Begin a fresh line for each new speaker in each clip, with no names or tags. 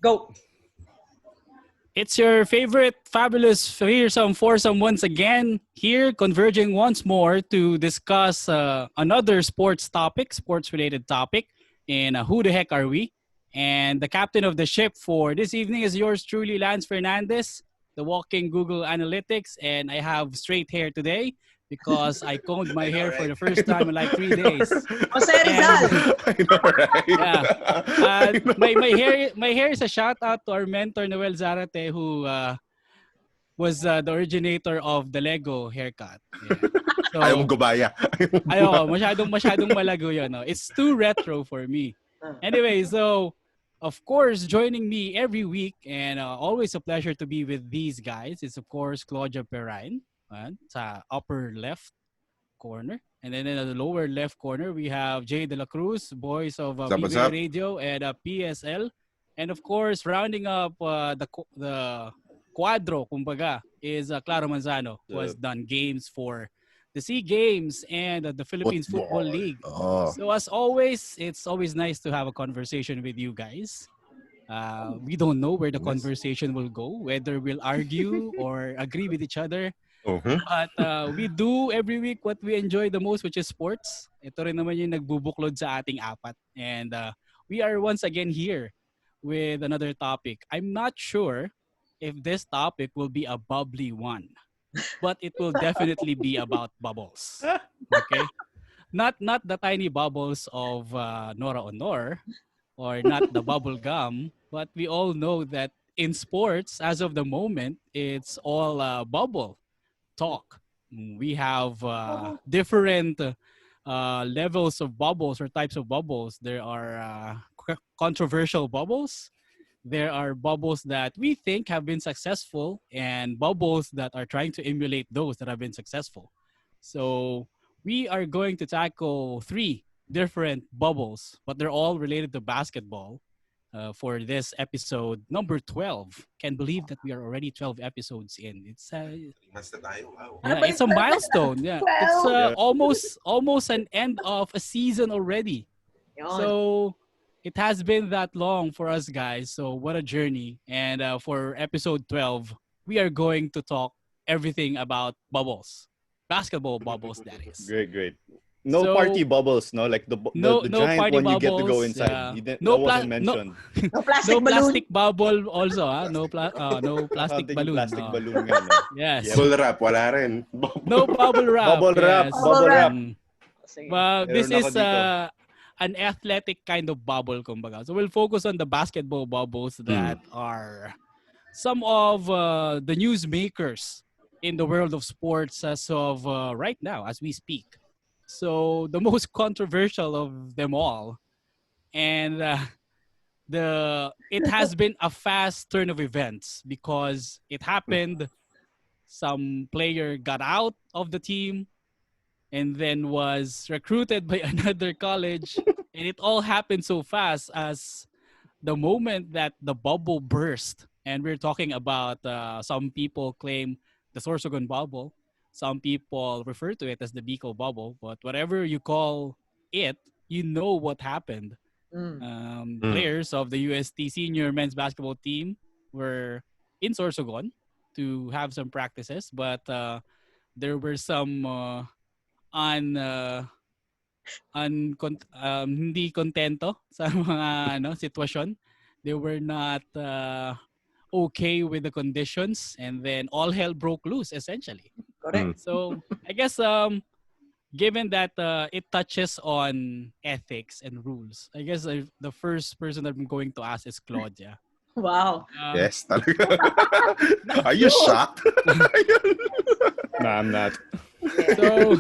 Go.
It's your favorite fabulous fearsome foursome once again here converging once more to discuss another sports related topic in Who the Heck Are We? And the captain of the ship for this evening is yours truly, Lance Fernandez, the walking Google Analytics. And I have straight hair today because I combed my
I know,
hair for
right?
the first time in like 3 days.
Jose
And
Rizal.
I know, right?
yeah,
I know.
my hair is a shout out to our mentor Noel Zarate who was the originator of the Lego haircut. Yeah.
Ayaw mo
So
gumaya. Ayaw mo
ayoko,
gumaya.
masyadong malago 'yun, no. It's too retro for me. Anyway, so of course, joining me every week and always a pleasure to be with these guys is of course Claudia Perrine, sa upper left corner. And then in the lower left corner, we have Jay De La Cruz, voice of
What's
PBA
up?
Radio and PSL. And of course, rounding up the quadro, kumbaga, is Claro Manzano, who has done games for the SEA Games and the Philippines Football
Football.
League.
Oh.
So as always, it's always nice to have a conversation with you guys. We don't know where the conversation will go, whether we'll argue or agree with each other.
Uh-huh.
But we do every week what we enjoy the most, which is sports. Ito rin naman yung nagbubuklod sa ating apat. And we are once again here with another topic. I'm not sure if this topic will be a bubbly one, but it will definitely be about bubbles. Okay? Not the tiny bubbles of Nora Honor or not the bubble gum, but we all know that in sports, as of the moment, it's all bubble talk. We have different levels of bubbles or types of bubbles. There are controversial bubbles. There are bubbles that we think have been successful and bubbles that are trying to emulate those that have been successful. So we are going to tackle three different bubbles, but they're all related to basketball for this episode number 12. Can't believe that we are already 12 episodes in. It's
Mas na tayo. Wow.
Ano
yeah,
ba
it's
yung
a milestone. Yeah, it's
12?
almost an end of a season already.
Yun.
So it has been that long for us guys. So what a journey! And for episode 12, we are going to talk everything about bubbles, basketball bubbles. That is.
Great. No
So,
party bubbles, no? Like the
No
giant
party
one you get to go
bubbles.
inside.
Yeah.
That
No
wasn't mentioned.
No plastic
no
balloon.
plastic bubble also. No plastic
Counting
balloon.
plastic
Oh.
balloon nga, no?
Yes.
Bubble wrap, wala rin.
No bubble wrap.
Bubble wrap,
Yes.
bubble wrap.
Sige.
Well, this
Meron ako
is
dito.
an athletic kind of bubble, kumbaga. So we'll focus on the basketball bubbles that are some of the newsmakers in the world of sports as of right now, as we speak. So the most controversial of them all, and it has been a fast turn of events because it happened. Some player got out of the team and then was recruited by another college. And it all happened so fast as the moment that the bubble burst. And we're talking about some people claim the Sorsogon bubble. Some people refer to it as the Bicol bubble. But whatever you call it, you know what happened. Players of the UST senior men's basketball team were in Sorsogon to have some practices. But there were some hindi kontento sa mga sitwasyon. They were not okay with the conditions, and then all hell broke loose essentially.
Correct.
So I guess given that it touches on ethics and rules, I guess the first person that I'm going to ask is Claudia.
Wow.
Yes, talaga. Are you shocked?
No, I'm not.
So,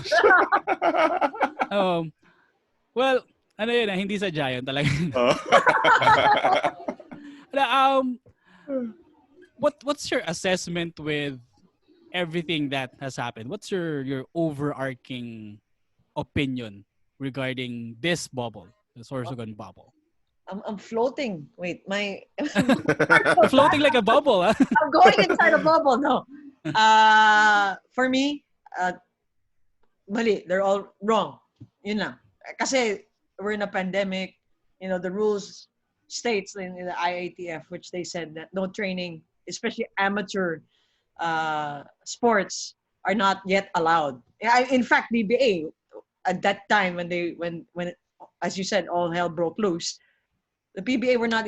well, ano yun, hindi sa Giant talaga. What's your assessment with everything that has happened? What's your overarching opinion regarding this bubble, the Sorsogon bubble?
I'm floating. Wait,
Floating like a bubble, huh?
I'm going inside a bubble. No. For me, mali. They're all wrong. Yun lang. Kasi we're in a pandemic. The rules states in the IATF, which they said that no training, especially amateur sports, are not yet allowed. In fact, PBA at that time when as you said, all hell broke loose. The PBA were not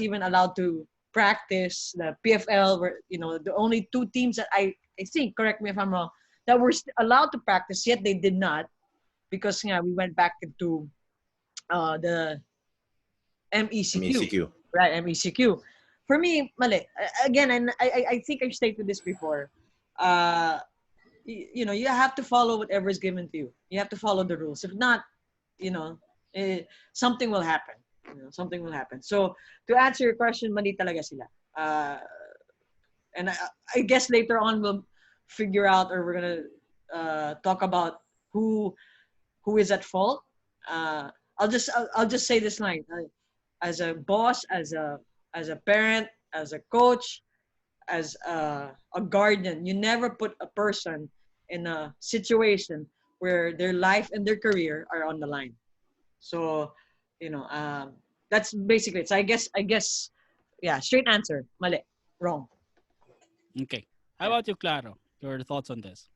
even allowed to practice. The PFL were the only two teams that I think, correct me if I'm wrong, that were allowed to practice, yet they did not because we went back into the MECQ.
MECQ.
Right, MECQ. For me, mali. Again, and I think I've stated this before. You have to follow whatever is given to you. You have to follow the rules. If not, something will happen. Something will happen. So to answer your question, mali talaga sila. And I guess later on we'll figure out, or we're gonna talk about who is at fault. I'll just say this line: as a boss, as a parent, as a coach, as a guardian, you never put a person in a situation where their life and their career are on the line. So, that's basically it. So I guess, yeah, straight answer, mali, wrong.
Okay. How about you, Claro? Your thoughts on this?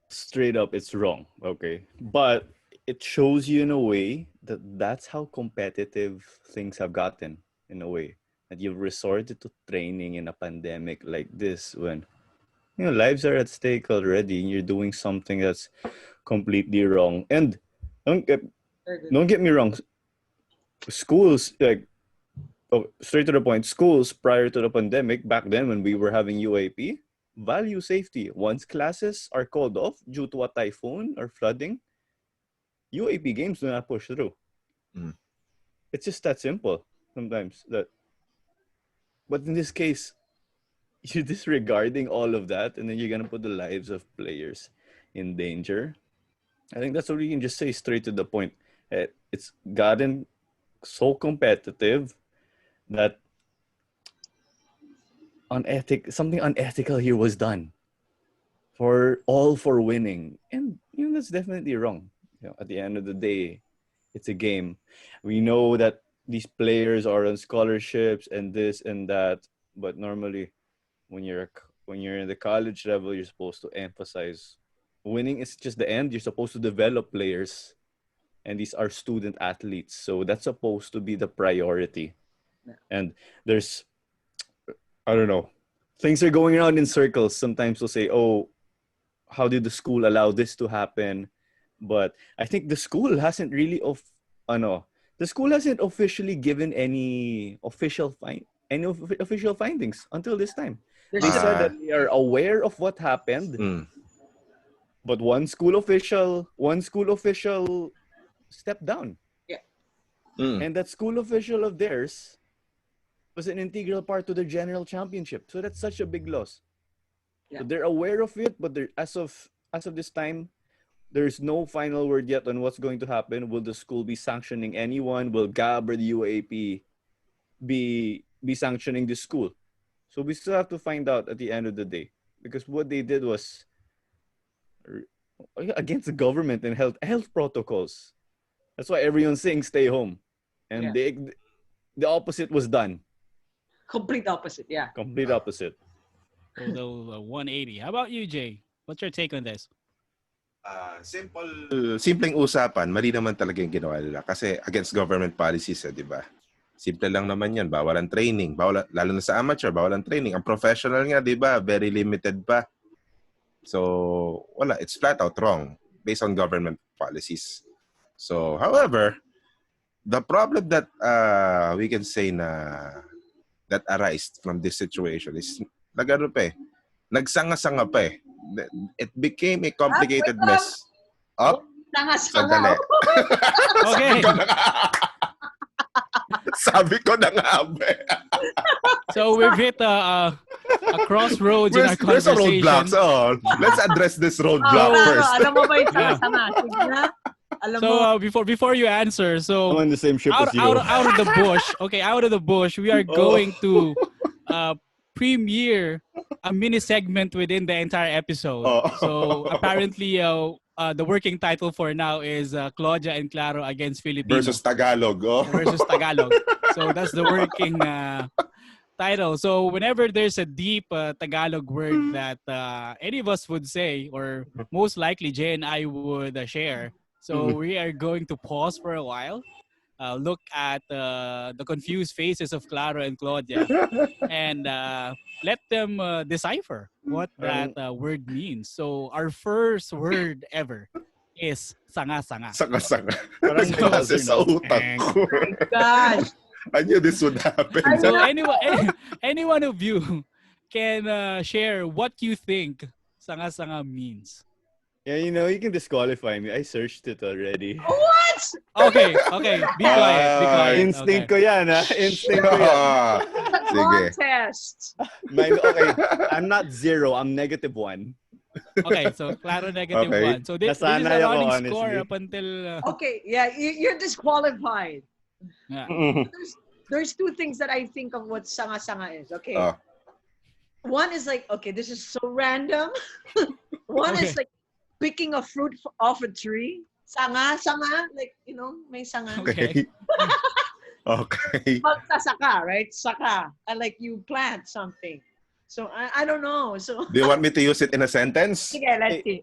Straight up, it's wrong. Okay. But it shows you in a way that that's how competitive things have gotten, in a way. That you've resorted to training in a pandemic like this when lives are at stake already and you're doing something that's completely wrong. And don't get me wrong, schools, straight to the point, schools prior to the pandemic, back then when we were having UAP, value safety. Once classes are called off due to a typhoon or flooding, UAP games do not push through. It's just that simple sometimes. But in this case, you're disregarding all of that, and then you're going to put the lives of players in danger. I think that's what we can just say straight to the point. It's gotten so competitive that something unethical here was done for winning. And that's definitely wrong. At the end of the day, it's a game. We know that these players are on scholarships and this and that, but normally when you're in the college level, you're supposed to emphasize winning is just the end. You're supposed to develop players, and these are student athletes, so that's supposed to be the priority. And there's, I don't know, things are going around in circles. Sometimes we'll say, oh, how did the school allow this to happen? But I think the school hasn't really officially given any official findings until this time. They said that they are aware of what happened, but one school official stepped down.
Yeah.
And that school official of theirs was an integral part to the general championship. So that's such a big loss. Yeah. So they're aware of it, but as of this time, there's no final word yet on what's going to happen. Will the school be sanctioning anyone? Will GAB or the UAP be sanctioning the school? So we still have to find out at the end of the day, because what they did was against the government and health protocols. That's why everyone's saying stay home, and the opposite was done.
Complete opposite, yeah.
Complete opposite.
Although 180. How about you, Jay? What's your take on this?
Simpleng usapan, mali naman talaga yung ginawa nila kasi against government policies, di ba? Simple lang naman yan, bawal ang training, lalo na sa amateur, bawal ang training. Ang professional nga, di ba, very limited pa. So, it's flat out wrong based on government policies. So, however, the problem that we can say that arise from this situation is nagsanga-sanga pa eh. It became a complicated mess.
Sanga-sanga.
Okay.
Sabi ko na nga ba.
So we've hit a crossroads in our
There's a
conversation.
roadblock. So let's address this roadblock first.
Alam mo ba yung sanga-sanga? Sige na.
So before you answer, so
I'm on the same ship as you.
Out of the bush. Okay, out of the bush, we are going to premiere a mini segment within the entire episode. So apparently, the working title for now is Claudia and Claro against Filipino
Versus Tagalog. Oh.
versus Tagalog. So that's the working title. So whenever there's a deep Tagalog word that any of us would say, or most likely Jay and I would share, so we are going to pause for a while, look at the confused faces of Claro and Claudia, and let them decipher what that word means. So our first word ever is sanga-sanga.
Sanga-sanga.
Parang
So-
Kasi sa utak ko.
Gosh.
I knew this would happen.
So any one of you can share what you think sanga-sanga means.
Yeah, you know, you can disqualify me. I searched it already.
What?
Okay, be quiet, be quiet.
Instinct
Okay.
ko yan, ha? Instinct ko yan.
Ah, sige.
Contest.
Okay, I'm not 0. I'm -1.
Okay, so Claro negative
Okay.
1. So this is a
Nasanay ako,
running
honestly.
score up until
Okay, yeah, you're disqualified.
yeah.
There's two things that I think of what sanga-sanga is. Okay.
Oh.
One is like, okay, this is so random. One is
Okay.
like picking a fruit off a tree. Sanga, like, may sanga.
Okay. Okay.
Magsasaka, right? Saka. And like you plant something. So I don't know. So
Do you want me to use it in a sentence?
sige, let's see.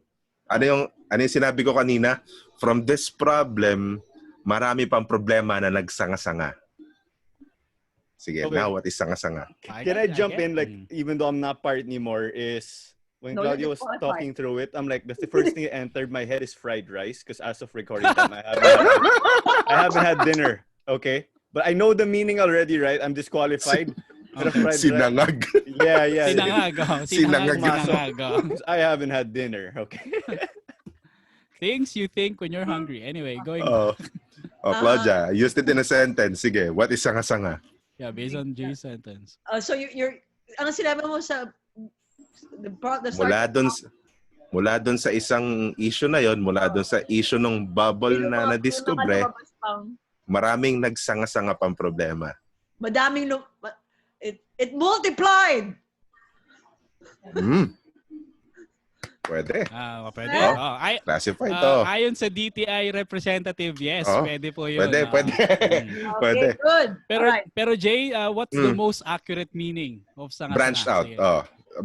Ano yung sinabi ko kanina? From this problem, marami pang problema na nagsanga-sanga. Sige,
Okay.
now what is sanga-sanga?
Can I jump
get-
in, like, even though I'm not part anymore, is when
No,
Claudia
you're
was
disqualified.
talking through it, I'm like, that's the first thing that entered my head is fried rice, because as of recording time, I haven't had dinner, okay? But I know the meaning already, right? I'm disqualified. Pero fried rice-
Sinangag.
Yeah.
Sinangag, oh.
Sinangag.
Sinangag, oh.
I haven't had dinner, okay?
Things you think when you're hungry. Anyway, going
Oh, Claudia, used it in a sentence. Sige, what is sanga-sanga?
yeah, based on Jay's sentence.
So you're ang sinabi mo sa the start,
Mula dun sa isang issue na yon, mula dun sa issue ng bubble na na-discover, maraming nagsanga-sanga pang problema.
Madaming it multiplied.
Pwede.
Pwede.
Eh?
Classified to.
Ayon sa DTI representative, yes,
Oh,
pwede po yun.
Pwede.
Okay,
Pwede.
good.
Pero,
Alright.
pero Jay, what's the most accurate meaning of sanga-sanga?
Branch out.
Sige.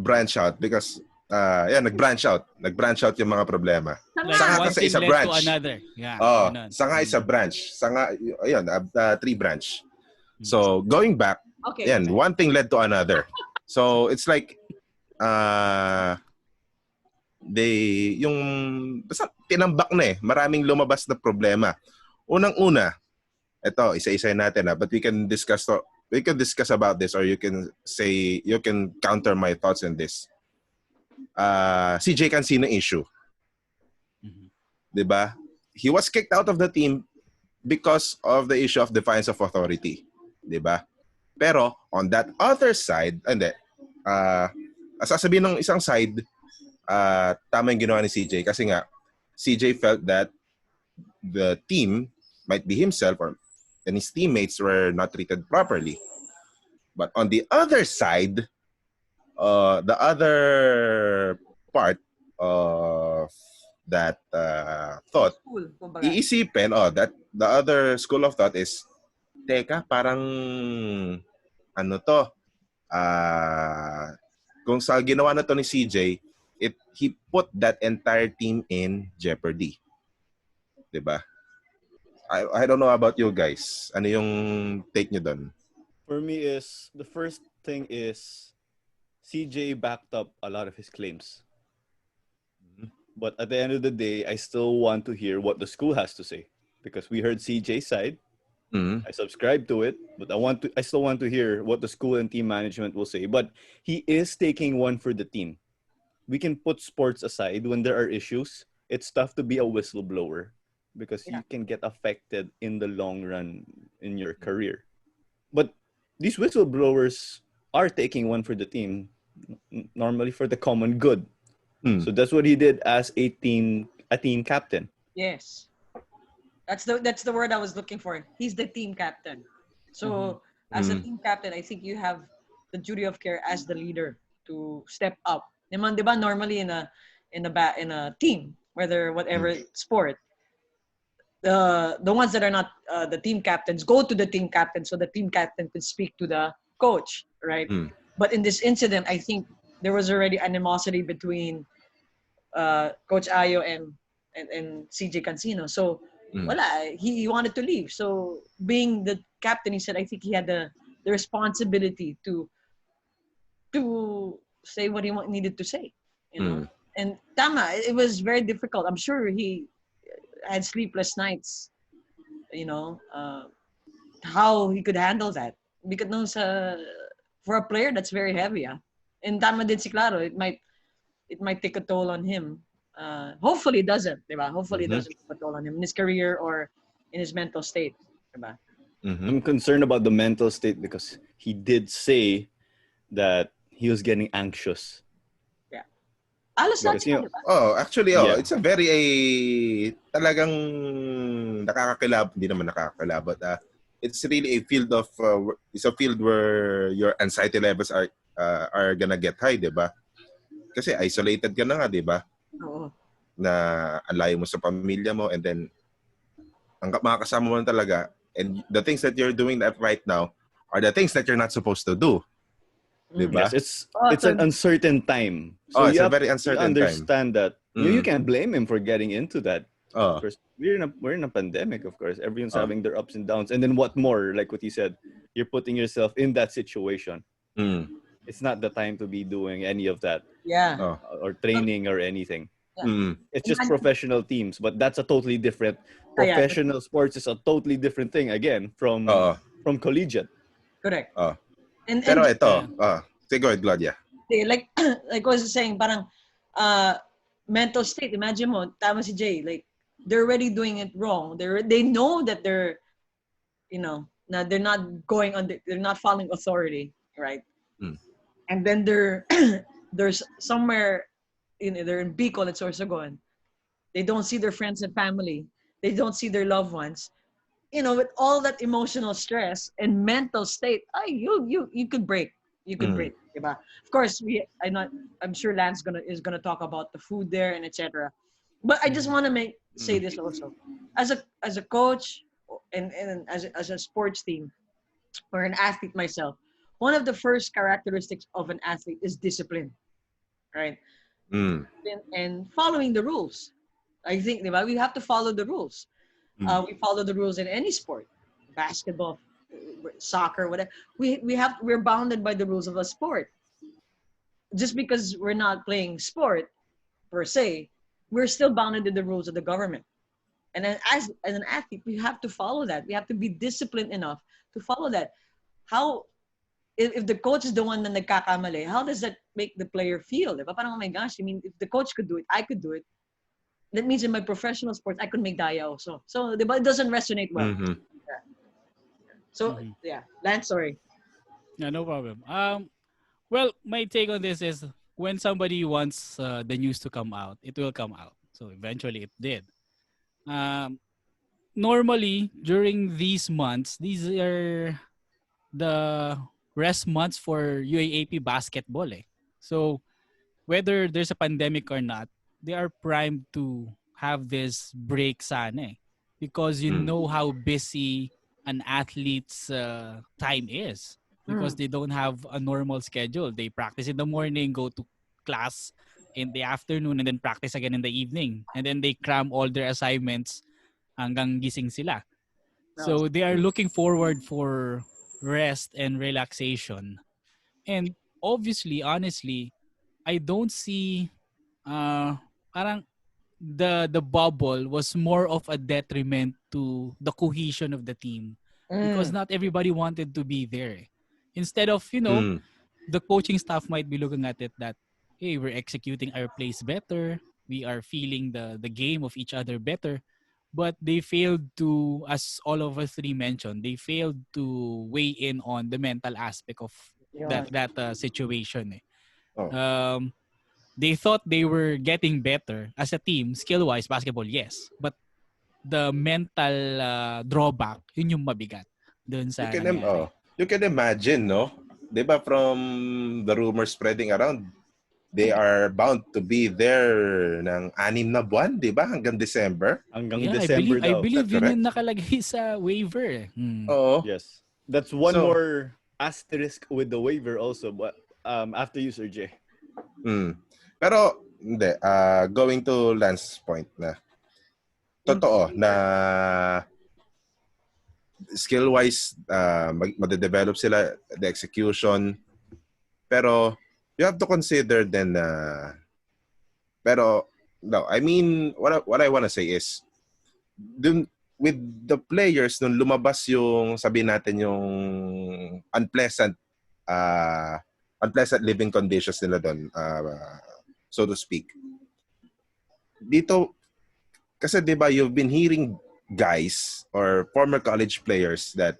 Branch out because nag-branch out. Nag-branch out yung mga problema.
Like
Sanga
one
kasi
thing
is a
led
branch.
to another. Yeah,
Oh,
ganun.
sanga is a branch. Sanga, ayun, 3 branch. So, going back,
Okay.
yan, one thing led to another. So, it's like, yung, basta tinambak na maraming lumabas na problema. Unang-una, ito, isa-isa natin but we can discuss about this, or you can counter my thoughts on this. CJ Cancino issue. Diba? He was kicked out of the team because of the issue of defiance of authority. Diba? Pero, on that other side, sasabihin ng isang side, tama yung ginawa ni CJ kasi nga CJ felt that the team might be himself and his teammates were not treated properly. But on the other side, the other part of that thought,
Cool, kumbaga.
iisipin, that the other school of thought is, teka, parang kung sa ginawa na to ni CJ, he put that entire team in jeopardy. Diba? I don't know about you guys. Ano yung take nyo doon?
For me, the first thing is CJ backed up a lot of his claims. But at the end of the day, I still want to hear what the school has to say, because we heard CJ's side. I subscribe to it, but I still want to hear what the school and team management will say. But he is taking one for the team. We can put sports aside. When there are issues, it's tough to be a whistleblower because you can get affected in the long run in your career. But these whistleblowers are taking one for the team, normally for the common good. So that's what he did as a team captain.
Yes. That's the word I was looking for. He's the team captain. So as a team captain, I think you have the duty of care as the leader to step up. Naman, 'di ba, normally in a team, whether whatever sport, the ones that are not the team captains go to the team captain so the team captain could speak to the coach, right? But in this incident, I think there was already animosity between Coach Ayo and CJ Cancino. So he wanted to leave. So being the captain, he said I think he had the responsibility to say what he needed to say, you know. And tama, it was very difficult. I'm sure he had sleepless nights, you know, how he could handle that. Because no, for a player, that's very heavy. And tama din si Claro, it might take a toll on him. Hopefully it doesn't, diba? Hopefully it doesn't take a toll on him in his career or in his mental state, diba?
I'm concerned about the mental state because he did say that he was getting anxious.
Alos lahat sila, diba?
Actually, it's a very talagang nakakakilab, hindi naman nakakakilabot. It's really a field of it's a field where your anxiety levels are gonna get high, 'di ba? Kasi isolated ka na nga, 'di ba?
Oo.
Na ang layo mo sa pamilya mo, and then ang mga kasama mo talaga, and the things that you're doing right now are the things that you're not supposed to do. Diba?
Yes, it's an uncertain time. So
it's
you
a very uncertain
understand
time.
that you can't blame him for getting into that.
Of
course, we're in a pandemic, of course. Everyone's having their ups and downs. And then what more, like what you said, you're putting yourself in that situation. It's not the time to be doing any of that.
Yeah.
Or training or anything.
Yeah.
It's just professional teams, but that's a totally different. Professional sports is a totally different thing again from collegiate.
Correct.
Pero ito, go ahead, Claudia.
Like I was saying, parang mental state. Imagine mo, tama si Jay. Like they're already doing it wrong. They know that they're, you know, they're not going on. They're not following authority, right? And then there's somewhere, they're in Bicol at Sorsogon. They don't see their friends and family. They don't see their loved ones. You know, with all that emotional stress and mental state, you could break. You could break, diba? Of course, I'm sure Lance is gonna talk about the food there and etc. But I just want to say this also, as a coach and as a sports team or an athlete myself, one of the first characteristics of an athlete is discipline, right? And following the rules. I think, diba, we have to follow the rules. We follow the rules in any sport, basketball, soccer, whatever. We're bounded by the rules of a sport. Just because we're not playing sport per se, we're still bounded to the rules of the government. And then as an athlete, we have to follow that. We have to be disciplined enough to follow that. How if the coach is the one na nagkakamali, how does that make the player feel? Diba? Parang, oh my gosh, I mean, if the coach could do it, I could do it. That means in my professional sports, I could make daya also. So, diba, it doesn't resonate well. Yeah. So, Lance, sorry.
Yeah, no problem. Well, my take on this is when somebody wants the news to come out, it will come out. So eventually it did. Normally, during these months, these are the rest months for UAAP basketball. So whether there's a pandemic or not, they are primed to have this break sana because you know how busy an athlete's time is because they don't have a normal schedule. They practice in the morning, go to class in the afternoon, and then practice again in the evening. And then they cram all their assignments hanggang gising sila. So they are looking forward for rest and relaxation. And obviously, honestly, I don't see parang the bubble was more of a detriment to the cohesion of the team because not everybody wanted to be there. Instead of, the coaching staff might be looking at it that, hey, we're executing our plays better. We are feeling the game of each other better. But they failed to, as all of us three mentioned, they failed to weigh in on the mental aspect of that situation. They thought they were getting better as a team, skill-wise, basketball, yes. But the mental drawback, yun yung mabigat dun sa nangyari.
You can imagine, no? Diba from the rumors spreading around, they are bound to be there ng 6 na buwan, di ba? Hanggang December.
Hanggang
Yeah,
December
I
daw.
believe
Is that
yun yung
correct?
nakalagay sa waiver.
Oo.
Yes. That's one
So,
more asterisk with the waiver also. But after you, Sir J.
Pero, hindi. Going to Lance's point na totoo na skill-wise, made-develop sila, the execution. Pero, you have to consider then pero, no, I mean, what I wanna say is, dun, with the players, nung lumabas yung, sabihin natin yung unpleasant, unpleasant living conditions nila doon, so to speak. Dito, kasi di ba you've been hearing guys or former college players that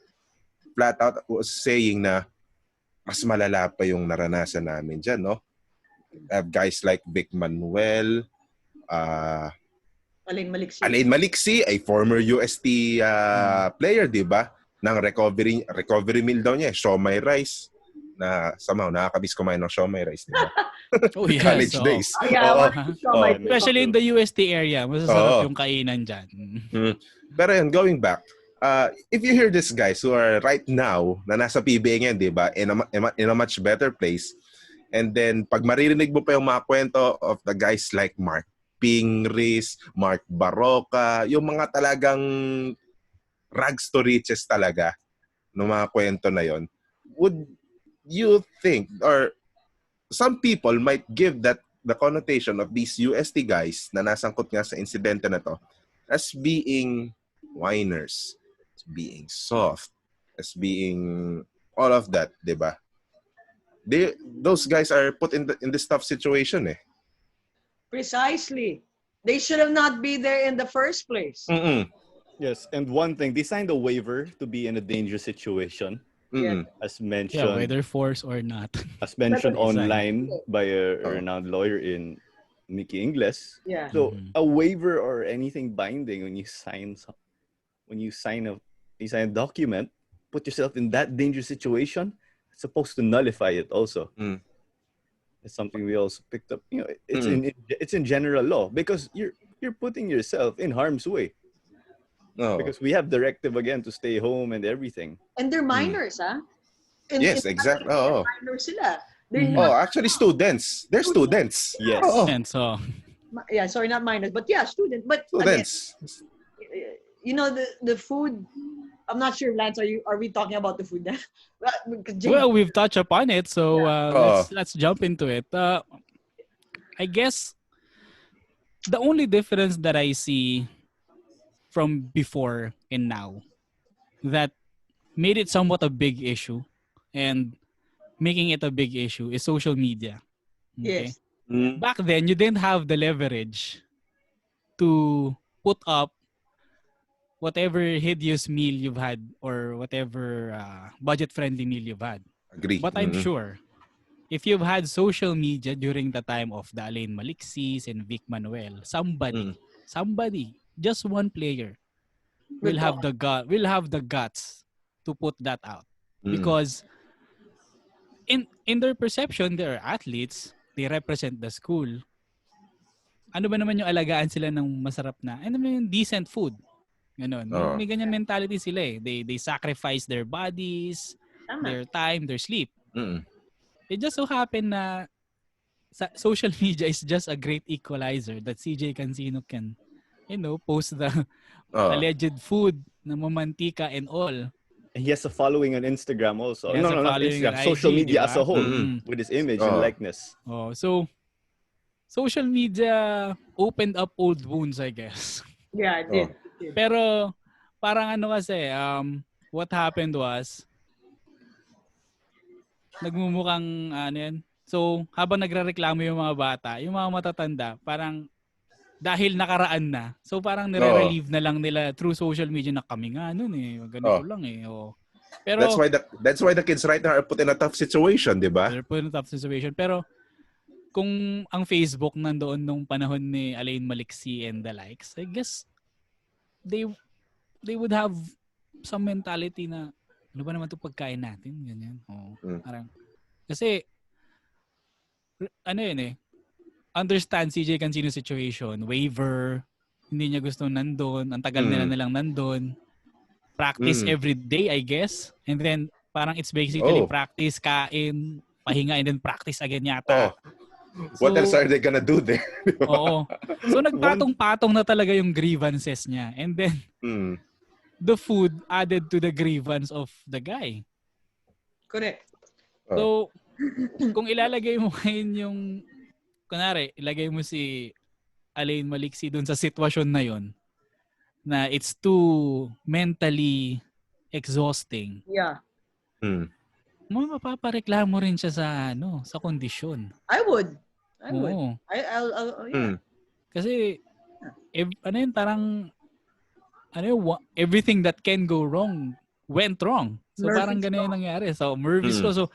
flat out was saying na mas malala pa yung naranasan namin dyan, no? Guys like Vic Manuel, Alain Maliksi, ay former UST player, di ba? Ng recovery meal daw niya, siomai rice. Na somehow nakakabis kumain ng siomai rice, di ba?
Oh yes.
College days.
Especially in the UST area, masasarap yung kainan dyan.
Pero yun, going back, if you hear these guys who are right now na nasa PBA ngayon, di ba, in a much better place, and then pag maririnig mo pa yung mga kwento of the guys like Mark Pingris, Mark Baroka, yung mga talagang rags to riches talaga ng mga kwento na yon, would you think, or some people might give that the connotation of these UST guys na nasangkot nga sa insidente na to as being whiners, as being soft, as being all of that, di ba? Those guys are put in this tough situation eh.
Precisely. They should have not be there in the first place.
Yes, and one thing, they signed a waiver to be in a dangerous situation. As mentioned,
Yeah, whether forced or not.
As mentioned online by a renowned lawyer in Mickey Ingles.
Yeah.
So a waiver or anything binding when you sign a document, put yourself in that dangerous situation, it's supposed to nullify it also. It's something we also picked up. You know, it's in general law because you're putting yourself in harm's way. Because we have directive again to stay home and everything.
And they're minors,
Yes, exactly.
Minors sila.
Actually students. They're students.
Yes.
Yeah, sorry, not minors, but yeah, students. But
students.
Again, you know, the food, I'm not sure, Lance, are we talking about the food now?
Well, we've touched upon it, so let's jump into it. I guess the only difference that I see from before and now that made it somewhat a big issue and making it a big issue is social media. Okay?
Yes.
Back then, you didn't have the leverage to put up whatever hideous meal you've had or whatever budget-friendly meal you've had.
Agree.
But I'm sure if you've had social media during the time of the Alain Maliksis and Vic Manuel, somebody, just one player will have the guts to put that out. Because in their perception, they're athletes, they represent the school. Ano ba naman yung alagaan sila ng masarap na? Ano ba yung decent food? Ganon. May ganyan mentality sila eh. They sacrifice their bodies, their time, their sleep. It just so happened na social media is just a great equalizer that CJ Cancino can, post the alleged food na mamantika and all.
And he has a following on Instagram also.
Not
Instagram.
IG,
social media
diba?
as a whole with his image and likeness.
So social media opened up old wounds, I guess.
Yeah, it did.
Pero parang kasi, what happened was nagmumukhang So habang nagrereklamo yung mga bata, yung mga matatanda, parang dahil nakaraan na. So parang nire-relieve na lang nila through social media na kami nga ganito lang eh. Pero
that's why the kids right now are put in a tough situation, di ba?
They're put in a tough situation. Pero kung ang Facebook nandoon nung panahon ni Alain Maliksi and the likes, I guess they would have some mentality na ano ba naman 'tong pagkain natin, ganyan. Parang kasi understand CJ Cancino situation. Waiver, hindi niya gusto nandun. Ang tagal nila nilang nandun. Practice every day, I guess. And then, parang it's basically practice, kain, pahinga, and then practice again yata.
What else are they gonna do there?
Oo. So, nagpatong-patong na talaga yung grievances niya. And then, the food added to the grievance of the guy.
Correct.
So, kung ilalagay mo ngayon yung, kunwari, ilagay mo si Alain Maliksi dun sa sitwasyon na yon, na it's too mentally exhausting.
Yeah.
Mapapareklamo rin siya sa kondisyon.
I would.
Oo.
I'll yeah.
Kasi parang everything that can go wrong went wrong. So
Murphy's
parang ganun
Law.
yung nangyari. So Murphy's Law. So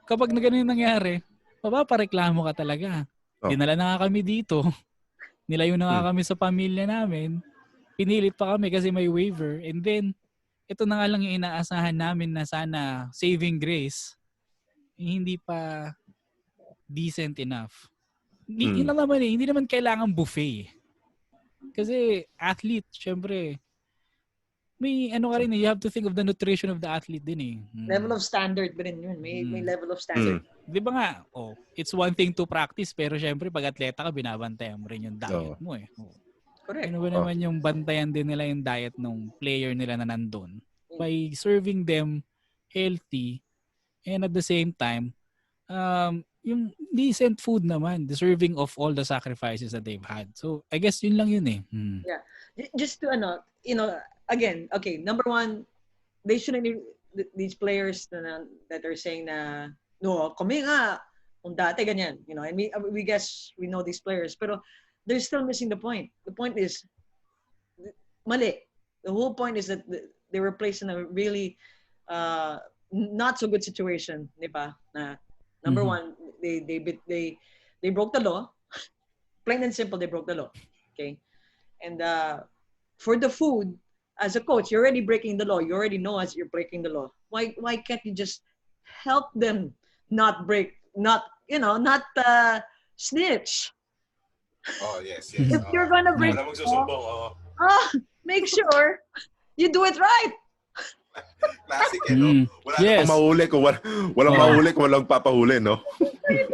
kapag na ganun yung nangyari, mapapareklamo ka talaga. Dinala na nga kami dito. Nilayo na nga kami sa pamilya namin. Pinilit pa kami kasi may waiver. And then, ito na nga lang yung inaasahan namin na sana saving grace, hindi pa decent enough. Yun lang naman hindi naman kailangan buffet. Kasi athlete, syempre, may ka rin, you have to think of the nutrition of the athlete din eh.
Level of standard ba rin yun? May level of standard.
Di ba nga, it's one thing to practice, pero syempre pag atleta ka, binabantayan mo rin yung diet mo eh.
Correct.
Ano ba naman yung bantayan din nila yung diet ng player nila na nandun? By serving them healthy and at the same time, yung decent food naman, deserving of all the sacrifices that they've had. So, I guess yun lang yun eh.
Yeah. Just to, again, okay, number one, they shouldn't, these players that are saying na, no, kami nga, kung dati ganyan, and we guess we know these players, pero they're still missing the point. The point is, mali. The whole point is that they were placed in a really not so good situation, di ba? Na number one, they broke the law. Plain and simple, they broke the law. Okay, and for the food, as a coach, you're already breaking the law. You already know as you're breaking the law. Why can't you just help them not snitch?
Oh, yes.
If you're gonna break the law, make sure you do it right.
Classic, no? Wala na mahuli kung walang mahuli kung walang papahuli, no?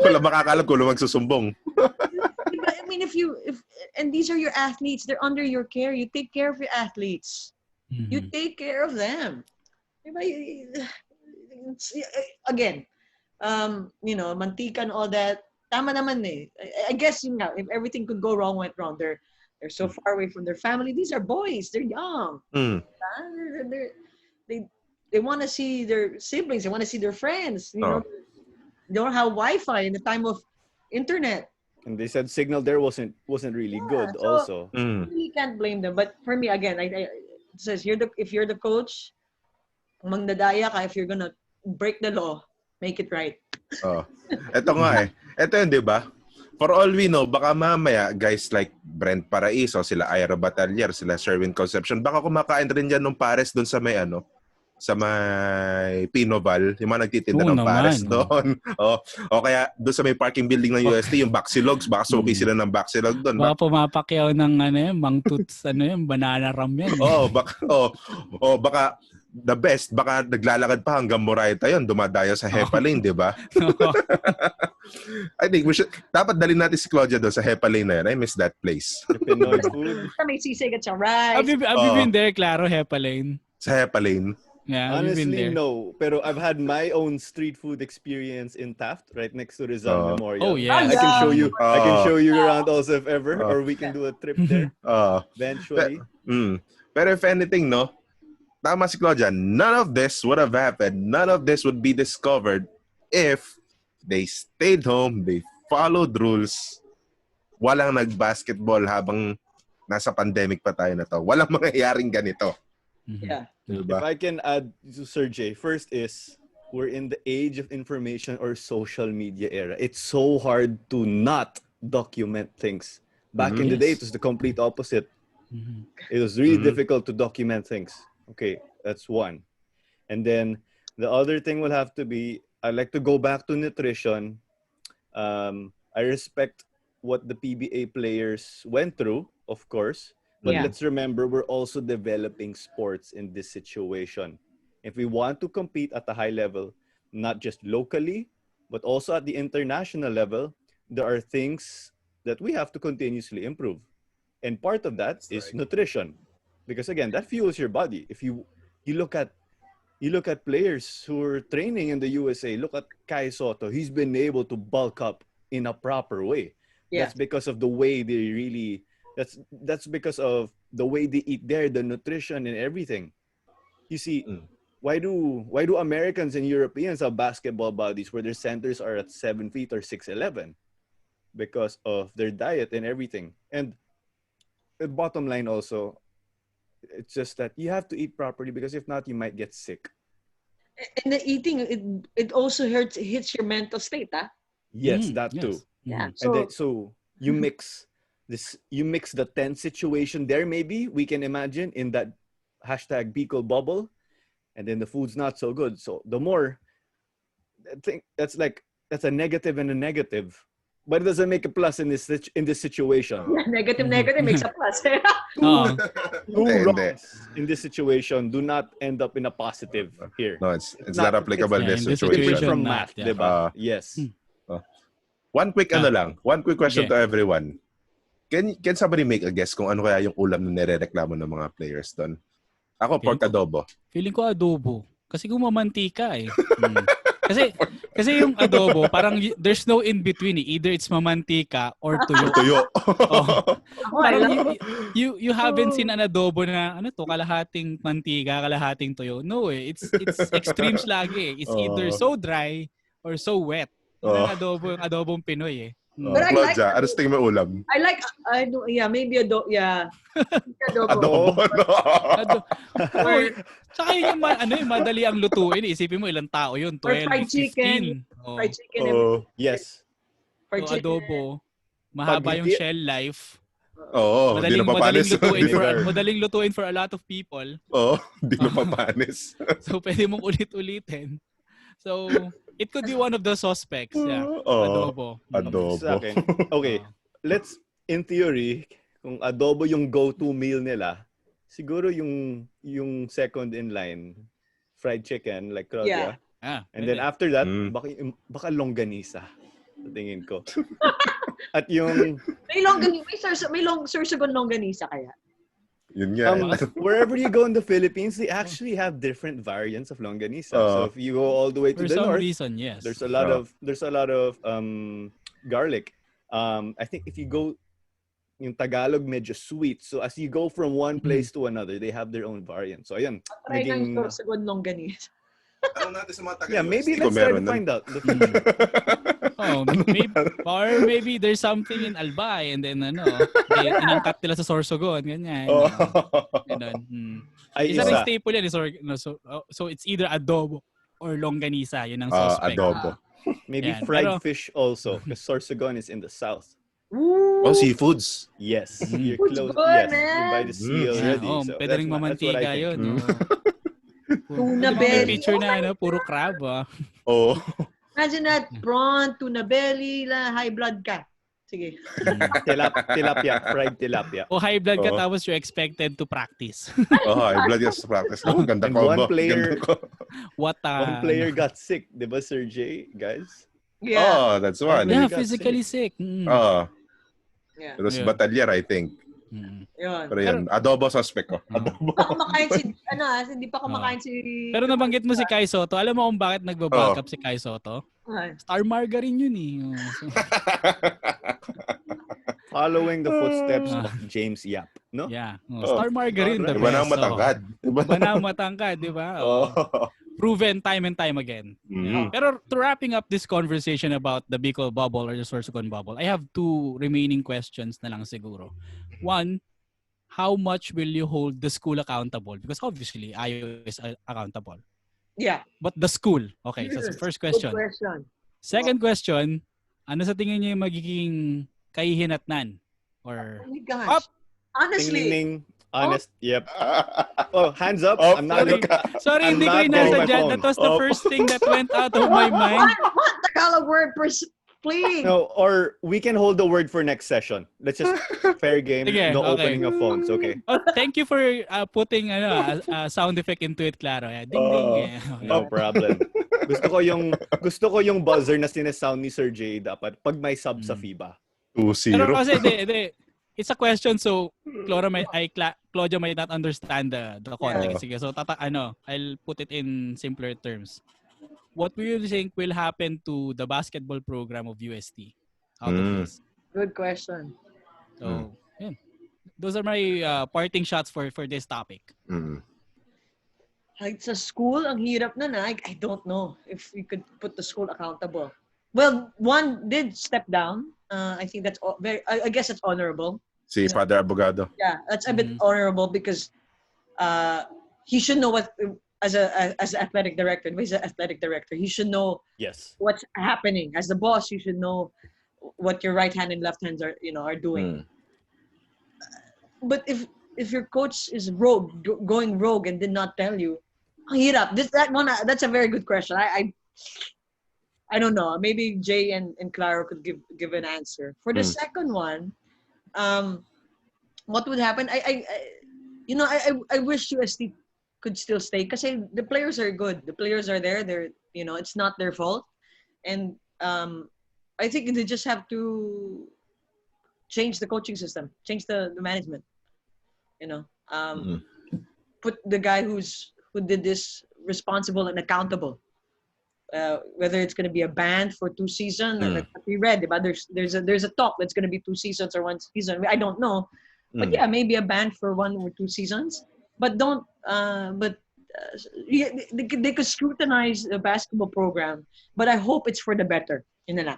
Walang makakalam kung walang magsusumbong.
I mean, and these are your athletes, they're under your care. You take care of your athletes. You take care of them. Again, mantika and all that. Tama naman eh. I guess if everything could go wrong, went wrong. They're so far away from their family. These are boys. They're young. They want to see their siblings. They want to see their friends. They don't have Wi-Fi in the time of internet.
And they said signal there wasn't really good. So also,
you can't blame them. But for me, again, it says if you're the coach, magdadaya ka. If you're gonna break the law, make it right.
Ito nga eh. Ito yun, di ba? For all we know, baka mamaya, guys like Brent Paraiso, sila Ira Batalier, sila Sherwin Concepcion, baka kumakain rin dyan ng pares doon sa may sa may Pinoval, yung mga nagtitinda ng pares doon. O kaya doon sa may parking building ng UST, yung Baxilogs, baka suki sila ng Baxilog doon.
Baka pumapakyaw ng mangtuts, banana ram yan.
Baka the best, baka naglalakad pa hanggang Moraita yun, dumadayo sa Hepa Lane, di ba? I think dapat dalhin natin si Claudia doon sa Hepa Lane na yun. I miss that place.
Pinoy food.
May sisig at rice.
Have you been there, Claro, Hepa Lane?
Sa Hepa Lane?
Yeah,
honestly, no. Pero I've had my own street food experience in Taft, right next to Rizal Memorial.
Oh, yeah.
I can show you. I can show you around also if ever, or we can do a trip there eventually.
Pero if anything, no, tama si Claudia, none of this would have happened. None of this would be discovered if they stayed home, they followed rules, walang nag-basketball habang nasa pandemic pa tayo na to. Walang mangyayaring ganito.
Yeah.
Diba?
If I can add to Sir Jay, first is we're in the age of information or social media era. It's so hard to not document things. Back in the day, it was the complete opposite. It was really difficult to document things. Okay, that's one. And then the other thing will have to be, I like to go back to nutrition. I respect what the PBA players went through, of course. But
Yeah.
let's remember, we're also developing sports in this situation. If we want to compete at a high level, not just locally, but also at the international level, there are things that we have to continuously improve. And part of that is nutrition. Because again, that fuels your body. If you look at players who are training in the USA, look at Kai Soto. He's been able to bulk up in a proper way.
Yeah.
That's because of the way they really that's because of the way they eat there, the nutrition and everything. You see, why do Americans and Europeans have basketball bodies where their centers are at 7 feet or 6'11"? Because of their diet and everything. And the bottom line also, it's just that you have to eat properly, because if not, you might get sick.
And the eating, it also hits your mental state, ah?
Yes, that too.
Yeah.
And then, so you mix the tense situation there, maybe we can imagine, in that hashtag Bicol bubble, and then the food's not so good. So the more, I think that's a negative and a negative, but it doesn't make a plus in this situation.
Yeah, negative makes a plus.
Two wrongs in this situation do not end up in a positive here.
No, it's not applicable in this situation.
Different from math,
yeah.
diba? Yes.
One quick one quick question to everyone. Can somebody make a guess kung ano kaya yung ulam na nirereklamo ng mga players doon? Ako, pork adobo.
Feeling ko adobo. Kasi kung mamantika eh. Kasi yung adobo, parang there's no in between eh. Either it's mamantika or tuyo.
Tuyo.
Parang you haven't seen an adobo na kalahating mantika, kalahating tuyo. No eh. It's extremes lagi eh. It's either so dry or so wet. Yung adobong Pinoy eh.
But I like
ano sa tingin mo ulam?
Maybe adobo.
Adobo.
Tsaka yun yung madali ang lutuin. Isipin mo ilang tao yun. 12,
or fried
15.
chicken. Fried chicken.
Yes.
Fried chicken.
Adobo. Mahaba yung shell life.
Hindi na
madaling lutuin for a lot of people.
Hindi na papanis.
So pwede mong ulit-ulitin. So it could be one of the suspects. Yeah. Adobo.
Okay. Let's, in theory, kung adobo yung go-to meal nila, siguro yung second in line, fried chicken, like Claudia.
Yeah.
And then after that, baka longganisa. Sa tingin ko. At yung...
May sorsogon longganisa kaya?
Yun nga.
Wherever you go in the Philippines, they actually have different variants of longganisa. So if you go all the way to the north,
for some reason, yes.
There's a lot of garlic. I think if you go, yung Tagalog medyo sweet. So as you go from one place to another, they have their own variant. So ayun.
Try ng sorsogon longganisa.
Natin sa mga Tagalog.
Yeah, maybe let's try to find out.
Maybe there's something in Albay and then inangkat nila sa Sorsogon, ganyan. Ganun. Isa rin staple yan. So it's either adobo or longganisa. Yun ang suspect.
Adobo.
Maybe fried fish also, because Sorsogon is in the south.
Ooh.
Seafoods.
Yes. You're close.
Good,
yes.
man.
You're by the sea already. So
pwede ring mamantika yun.
Tuna belly.
Picture na puro crab.
Imagine that, prawn, tuna belly, high blood ka. Sige.
Tilapia, fried tilapia.
High blood ka tapos you're expected to practice.
High blood ka sa practice. Ganda ko.
One player
Ganda
got sick, di ba, Sir Jay, guys?
Yeah.
That's one.
Yeah, physically sick.
Yeah.
It was Batalyer, I think.
Yun.
Pero yun, adobo suspect ko. Adobo.
Hindi pa kumakain si...
Pero nabanggit mo si Kai Soto. Alam mo kung bakit nagbaback up si Kai Soto? Star margarine yun eh.
Following the footsteps of James Yap, no?
Yeah. Star margarine, the best.
Iba na ang matangkad.
Iba na ang matangkad, di ba? Proven time and time again. Pero to wrapping up this conversation about the Bicol bubble or the Sorsogon bubble, I have two remaining questions na lang siguro. One, how much will you hold the school accountable? Because obviously, IO is accountable.
Yeah.
But the school. Okay, so that's the first question.
Good question.
Second question, ano sa tingin niyo yung magiging kahihinatnan? Or...
Oh my gosh. Honestly.
Ding. Honest. Yep. Hands up. I'm not
Sorry, hindi ko inasadya. That was the first thing that went out of my mind.
What Tagalog word playing.
No, or we can hold the word for next session. Let's just fair game.
Sige,
No
okay.
opening of phones. Okay.
Oh, thank you for putting a sound effect into it, Claro. Yeah. Ding ding. Yeah.
No problem. Gusto ko yung buzzer na sinesound ni Sir J dapat pag may sub sa FIBA.
2-0.
Pero kasi it's a question, so Claudia might not understand the context. Sige, so I'll put it in simpler terms. What do you think will happen to the basketball program of UST out of this?
Good question.
So, yeah. Those are my parting shots for this topic.
Like sa school, ang hirap na I don't know if we could put the school accountable. Well, one did step down. I think that's I guess it's honorable.
Si Father Abogado.
Yeah, that's a bit honorable because he should know what as athletic director. He's an athletic director. He should know what's happening. As the boss, you should know what your right hand and left hands are doing. But if your coach is going rogue and did not tell you, ang hirap. That's a very good question. I don't know. Maybe Jay and Claro could give an answer. For the second one, what would happen? I wish UST could still stay because the players are good. The players are there. They're it's not their fault, and I think they just have to change the coaching system, change the management. Put the guy who did this responsible and accountable. Whether it's going to be a ban for 2 seasons, like we read about, there's a talk that's going to be 2 seasons or 1 season. I don't know, but yeah, maybe a ban for 1 or 2 seasons. But don't. They could scrutinize the basketball program, but I hope it's for the better.
Can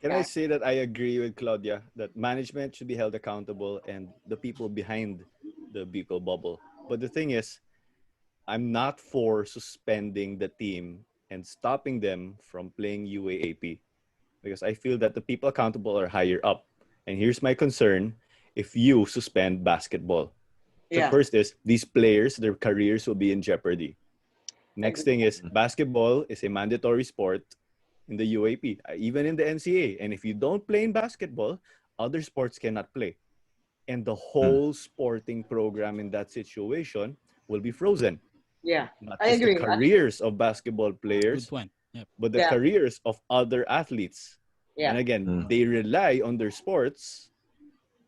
I say that I agree with Claudia that management should be held accountable and the people behind the Bicol bubble. But the thing is, I'm not for suspending the team and stopping them from playing UAAP because I feel that the people accountable are higher up. And here's my concern if you suspend basketball. The first is these players, their careers will be in jeopardy. Next thing is basketball is a mandatory sport in the UAP, even in the NCAA. And if you don't play in basketball, other sports cannot play. And the whole sporting program in that situation will be frozen.
Yeah,
Not just the careers of basketball players, but the careers of other athletes.
Yeah.
And again, they rely on their sports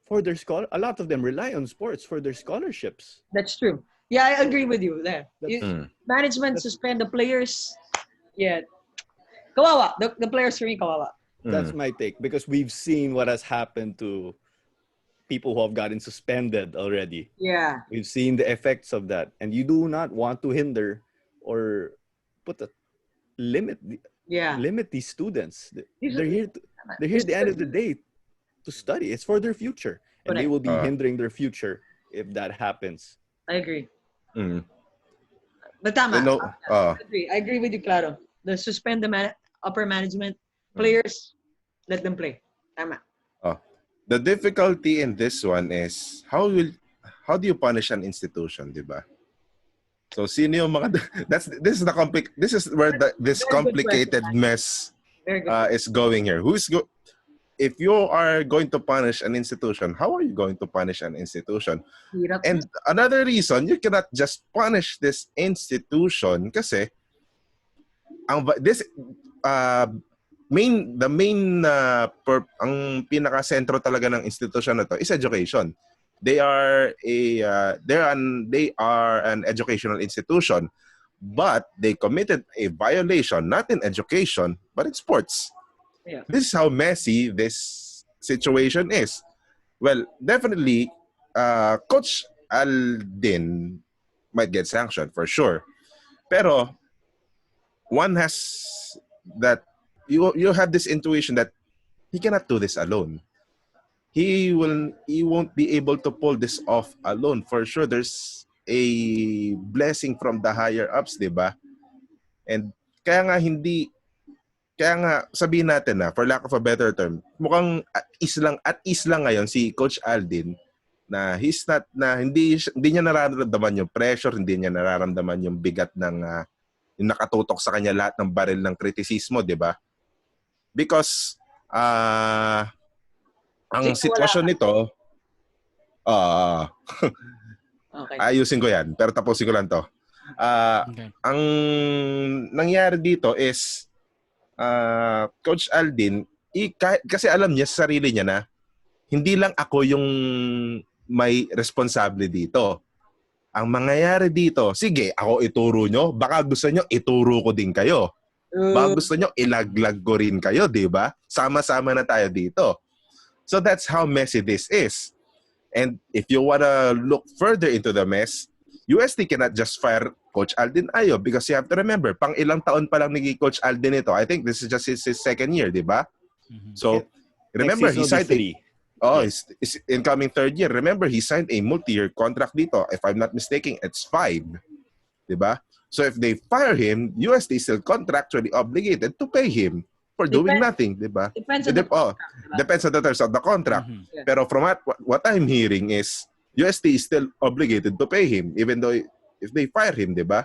for their a lot of them rely on sports for their scholarships.
That's true. Yeah, I agree with you there. Management suspend the players. Yeah. Kawawa. The players for me, kawawa.
That's my take because we've seen what has happened to people who have gotten suspended already.
Yeah.
We've seen the effects of that. And you do not want to hinder or limit these students. They're here at the end of the day to study. It's for their future. And they will be hindering their future if that happens.
I agree. But tama. I agree with you, Claro. The suspend the upper management players, let them play. Tama.
The difficulty in this one is how do you punish an institution, di ba? So sino yung mga this is where this complicated mess is going here. If you are going to punish an institution, how are you going to punish an institution? And another reason, you cannot just punish this institution kasi ang pinaka-sentro talaga ng institution na to is education. They are an educational institution, but they committed a violation not in education but in sports.
Yeah.
This is how messy this situation is. Well, definitely, Coach Aldin might get sanctioned for sure. Pero one has that you have this intuition that he cannot do this alone. He won't be able to pull this off alone for sure. There's a blessing from the higher ups, diba? And kaya nga sabihin natin na for lack of a better term, mukhang at ease lang ngayon si Coach Aldin na hindi niya nararamdaman yung pressure, hindi niya nararamdaman yung bigat ng yung nakatutok sa kanya lahat ng baril ng kritisismo, 'di ba? Because ang
Sige, wala
sitwasyon
ka.
nito, ah
Okay.
ayusin ko yan, pero tapusin ko lang to.
Okay.
Ang nangyari dito is, Coach Aldin, kasi alam niya sa sarili niya na hindi lang ako yung may responsable dito. Ang mangyayari dito, sige, ako ituro nyo, baka gusto nyo ituro ko din kayo. Baka gusto nyo ilaglag ko rin kayo, di ba? Sama-sama na tayo dito. So that's how messy this is. And if you wanna look further into the mess, UST cannot just fire Coach Aldin Ayo because you have to remember, pang ilang taon pa lang ni Coach Aldin ito. I think this is just his second year, di ba? So, remember, he signed his incoming third year. Remember, he signed a multi-year contract dito. If I'm not mistaken, it's 5. Di ba? So, if they fire him, UST is still contractually obligated to pay him for doing nothing, di ba?
Depends on the contract, diba?
Depends on the terms of the contract.
Mhm.
Pero from what I'm hearing is UST is still obligated to pay him even though if they fire him, 'di ba?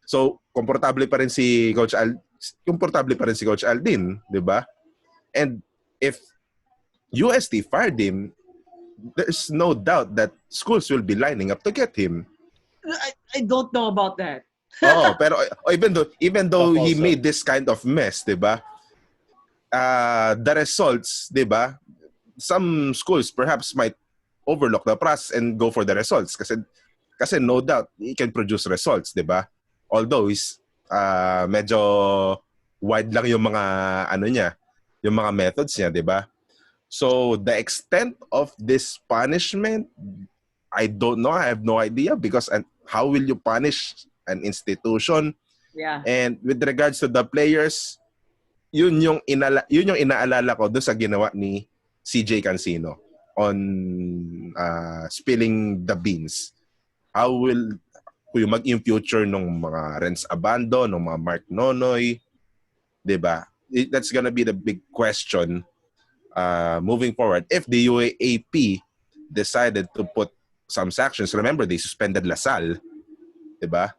So, komportable pa rin si Coach Aldin, 'di ba? And if UST fired him, there's no doubt that schools will be lining up to get him.
I don't know about that.
Pero even though he
Also,
made this kind of mess, 'di ba? The results, 'di ba? Some schools perhaps might overlook the process and go for the results kasi no doubt he can produce results, 'di ba? Although is medyo wide lang yung mga yung mga methods niya, 'di ba? So the extent of this punishment, I don't know. I have no idea because how will you punish an institution?
Yeah.
And with regards to the players, yun yung inaalala ko doon sa ginawa ni CJ Cancino on spilling the beans. How will yung mag-in future ng mga Renz Abando, ng mga Mark Nonoy, 'di ba? That's gonna be the big question moving forward. If the UAAP decided to put some sanctions, remember they suspended Lasal, 'di ba?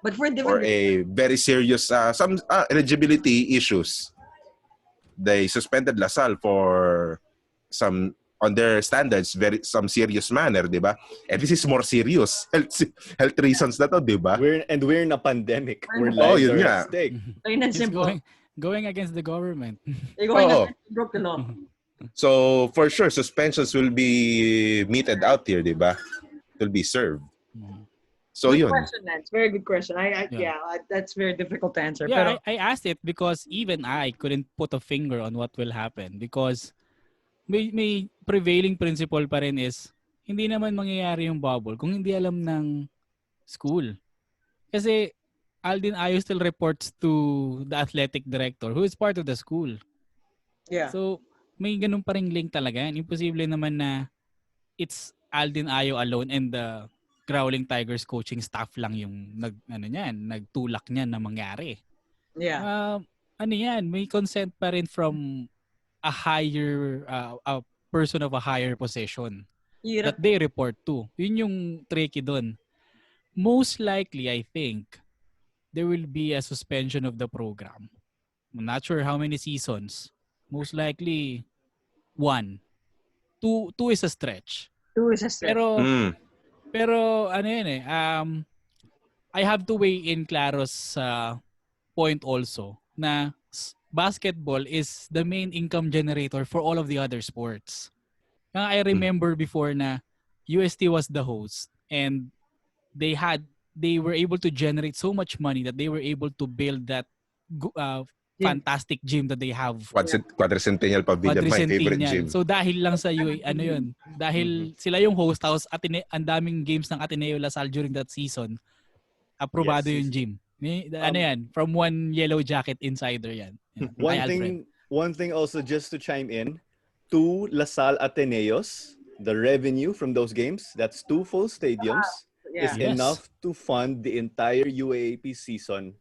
But for
For
different
a very serious some eligibility issues. They suspended Lasal for some on their standards some serious manner, 'di ba? And this is more serious. Health reasons na to, 'di ba?
we're in a pandemic where
Oh,
lives
yun
are
nga.
at stake.
plain and
It's
simple.
going against the government.
They're going
Oo.
to broke the law.
So for sure suspensions will be meted out here, 'di ba? Will be served. So
Good
yun.
question, Lance. Very good question.
Yeah.
That's very difficult to answer.
Yeah,
Pero,
I asked it because even I couldn't put a finger on what will happen because may prevailing principle pa rin is hindi naman mangyayari yung bubble kung hindi alam ng school. Kasi Aldin Ayo still reports to the athletic director who is part of the school.
yeah.
So may ganun pa ring link talaga yan. Imposible naman na it's Aldin Ayo alone and the Growling Tigers coaching staff lang yung nagtulak niyan na mangyari.
Yeah.
Ano yan, may consent pa rin from a higher a person of a higher position
Hirap.
that they report to. Yun yung tricky doon. Most likely, I think, there will be a suspension of the program. I'm not sure how many seasons. Most likely, 1. 2 is a stretch.
Two is a stretch.
Pero ano yun I have to weigh in Claro's point also na basketball is the main income generator for all of the other sports. I remember before na UST was the host and they were able to generate so much money that they were able to build that fantastic gym that they have.
Quadricentennial Pavilion, my favorite gym.
So dahil lang sa dahil sila yung host house at ang daming games ng Ateneo Lasal during that season, aprobado yung gym. From one yellow jacket insider yan.
One thing also just to chime in, 2 Lasal Ateneos, the revenue from those games, that's 2 full stadiums, is enough to fund the entire UAAP season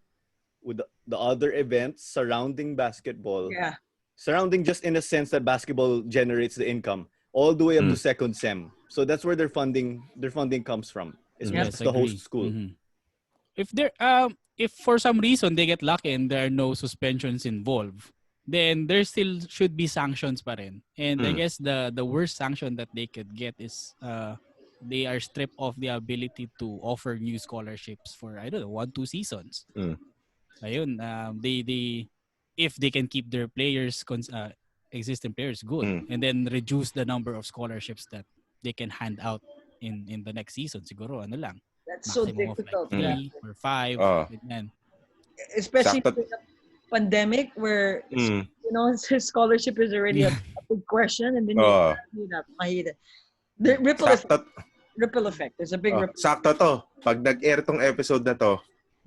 with the other events surrounding basketball.
Yeah.
Surrounding just in a sense that basketball generates the income all the way up to second sem. So that's where their funding comes from. It's the host school.
Mm-hmm. If for some reason they get lucky and there are no suspensions involved, then there still should be sanctions pa rin. And I
Mm.
guess the worst sanction that they could get is they are stripped of the ability to offer new scholarships for, I don't know, 1-2 seasons.
Mm.
Ayun, they if they can keep their players existing players good,
Mm.
and then reduce the number of scholarships that they can hand out in the next season, siguro ano lang,
That's so
maximum of like
difficult. Yeah.
3 or 5,
Oh,
ganyan.
Especially
sakto.
with the pandemic where
Mm.
scholarship is already a big question, and then you
Oh,
mahirap. The ripple effect.
sakto.
Ripple effect. There's a big
Oh,
ripple.
sakto to. Pag nag-air tong episode na to,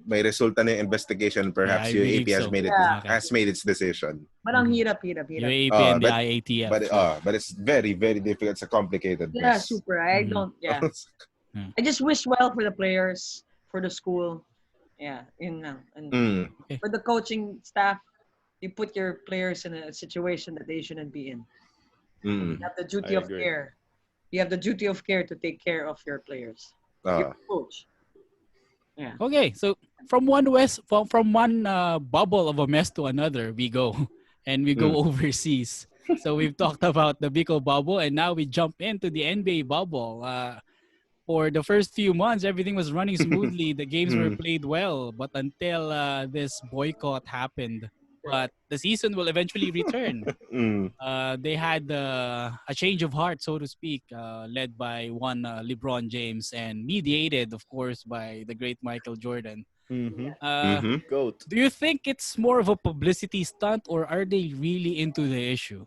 may resulta na yung investigation. Perhaps
Yeah, I believe
UAP
so.
Yeah.
has made its decision.
But ang hirap.
UAP and the IATF.
But it's very, very difficult. It's a complicated
Yeah,
mess.
super. I
Mhm.
don't. Yeah. I just wish well for the players, for the school. Yeah, and
Mm.
for the coaching staff, you put your players in a situation that they shouldn't be in.
Mm.
You have the duty
I
of
agree.
care. You have the duty of care to take care of your players. Your coach. Yeah.
Okay, so from one bubble of a mess to another, we go and we go overseas. So we've talked about the Bicol bubble, and now we jump into the NBA bubble. For the first few months, everything was running smoothly. The games were played well, but until this boycott happened. But the season will eventually return.
Mm.
They had a change of heart, so to speak, led by one LeBron James and mediated, of course, by the great Michael Jordan.
Mm-hmm.
Do
Goat.
you think it's more of a publicity stunt, or are they really into the issue?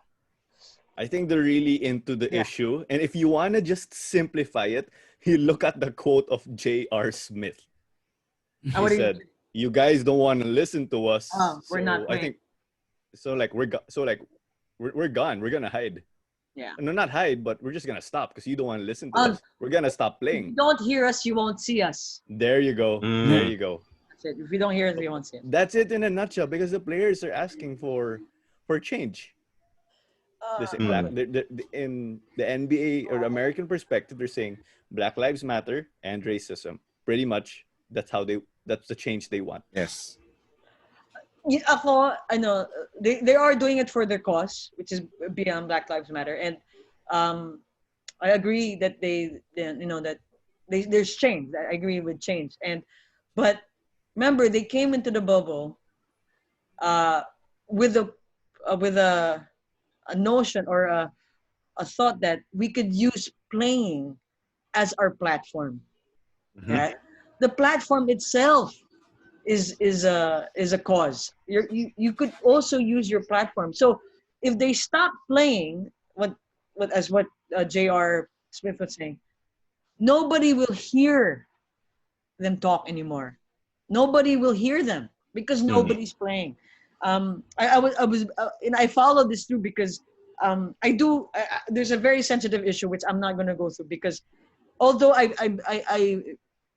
I think they're really into the issue. And if you want to just simplify it, you look at the quote of J.R. Smith. He said, "You guys don't want to listen to us.
We're not
I think so. Like we're gone. We're gonna hide.
Yeah.
No, not hide, but we're just gonna stop because you don't want to listen to us. We're gonna stop
If you
playing.
don't hear us, you won't see us.
There you go. There you go.
That's it. If you don't hear us, you won't see us.
That's it in a nutshell. Because the players are asking for change. In the NBA or American perspective, they're saying Black Lives Matter and racism. Pretty much, that's the change they want.
Yes.
Ako, I know they are doing it for their cause, which is beyond Black Lives Matter, and I agree that there's change. I agree with change, but remember they came into the bubble with a notion or a thought that we could use playing as our platform. Right? The platform itself is a cause. You could also use your platform. So if they stop playing, what J.R. Smith was saying, nobody will hear them talk anymore. Nobody will hear them because nobody's playing. I followed this through because there's a very sensitive issue which I'm not going to go through because although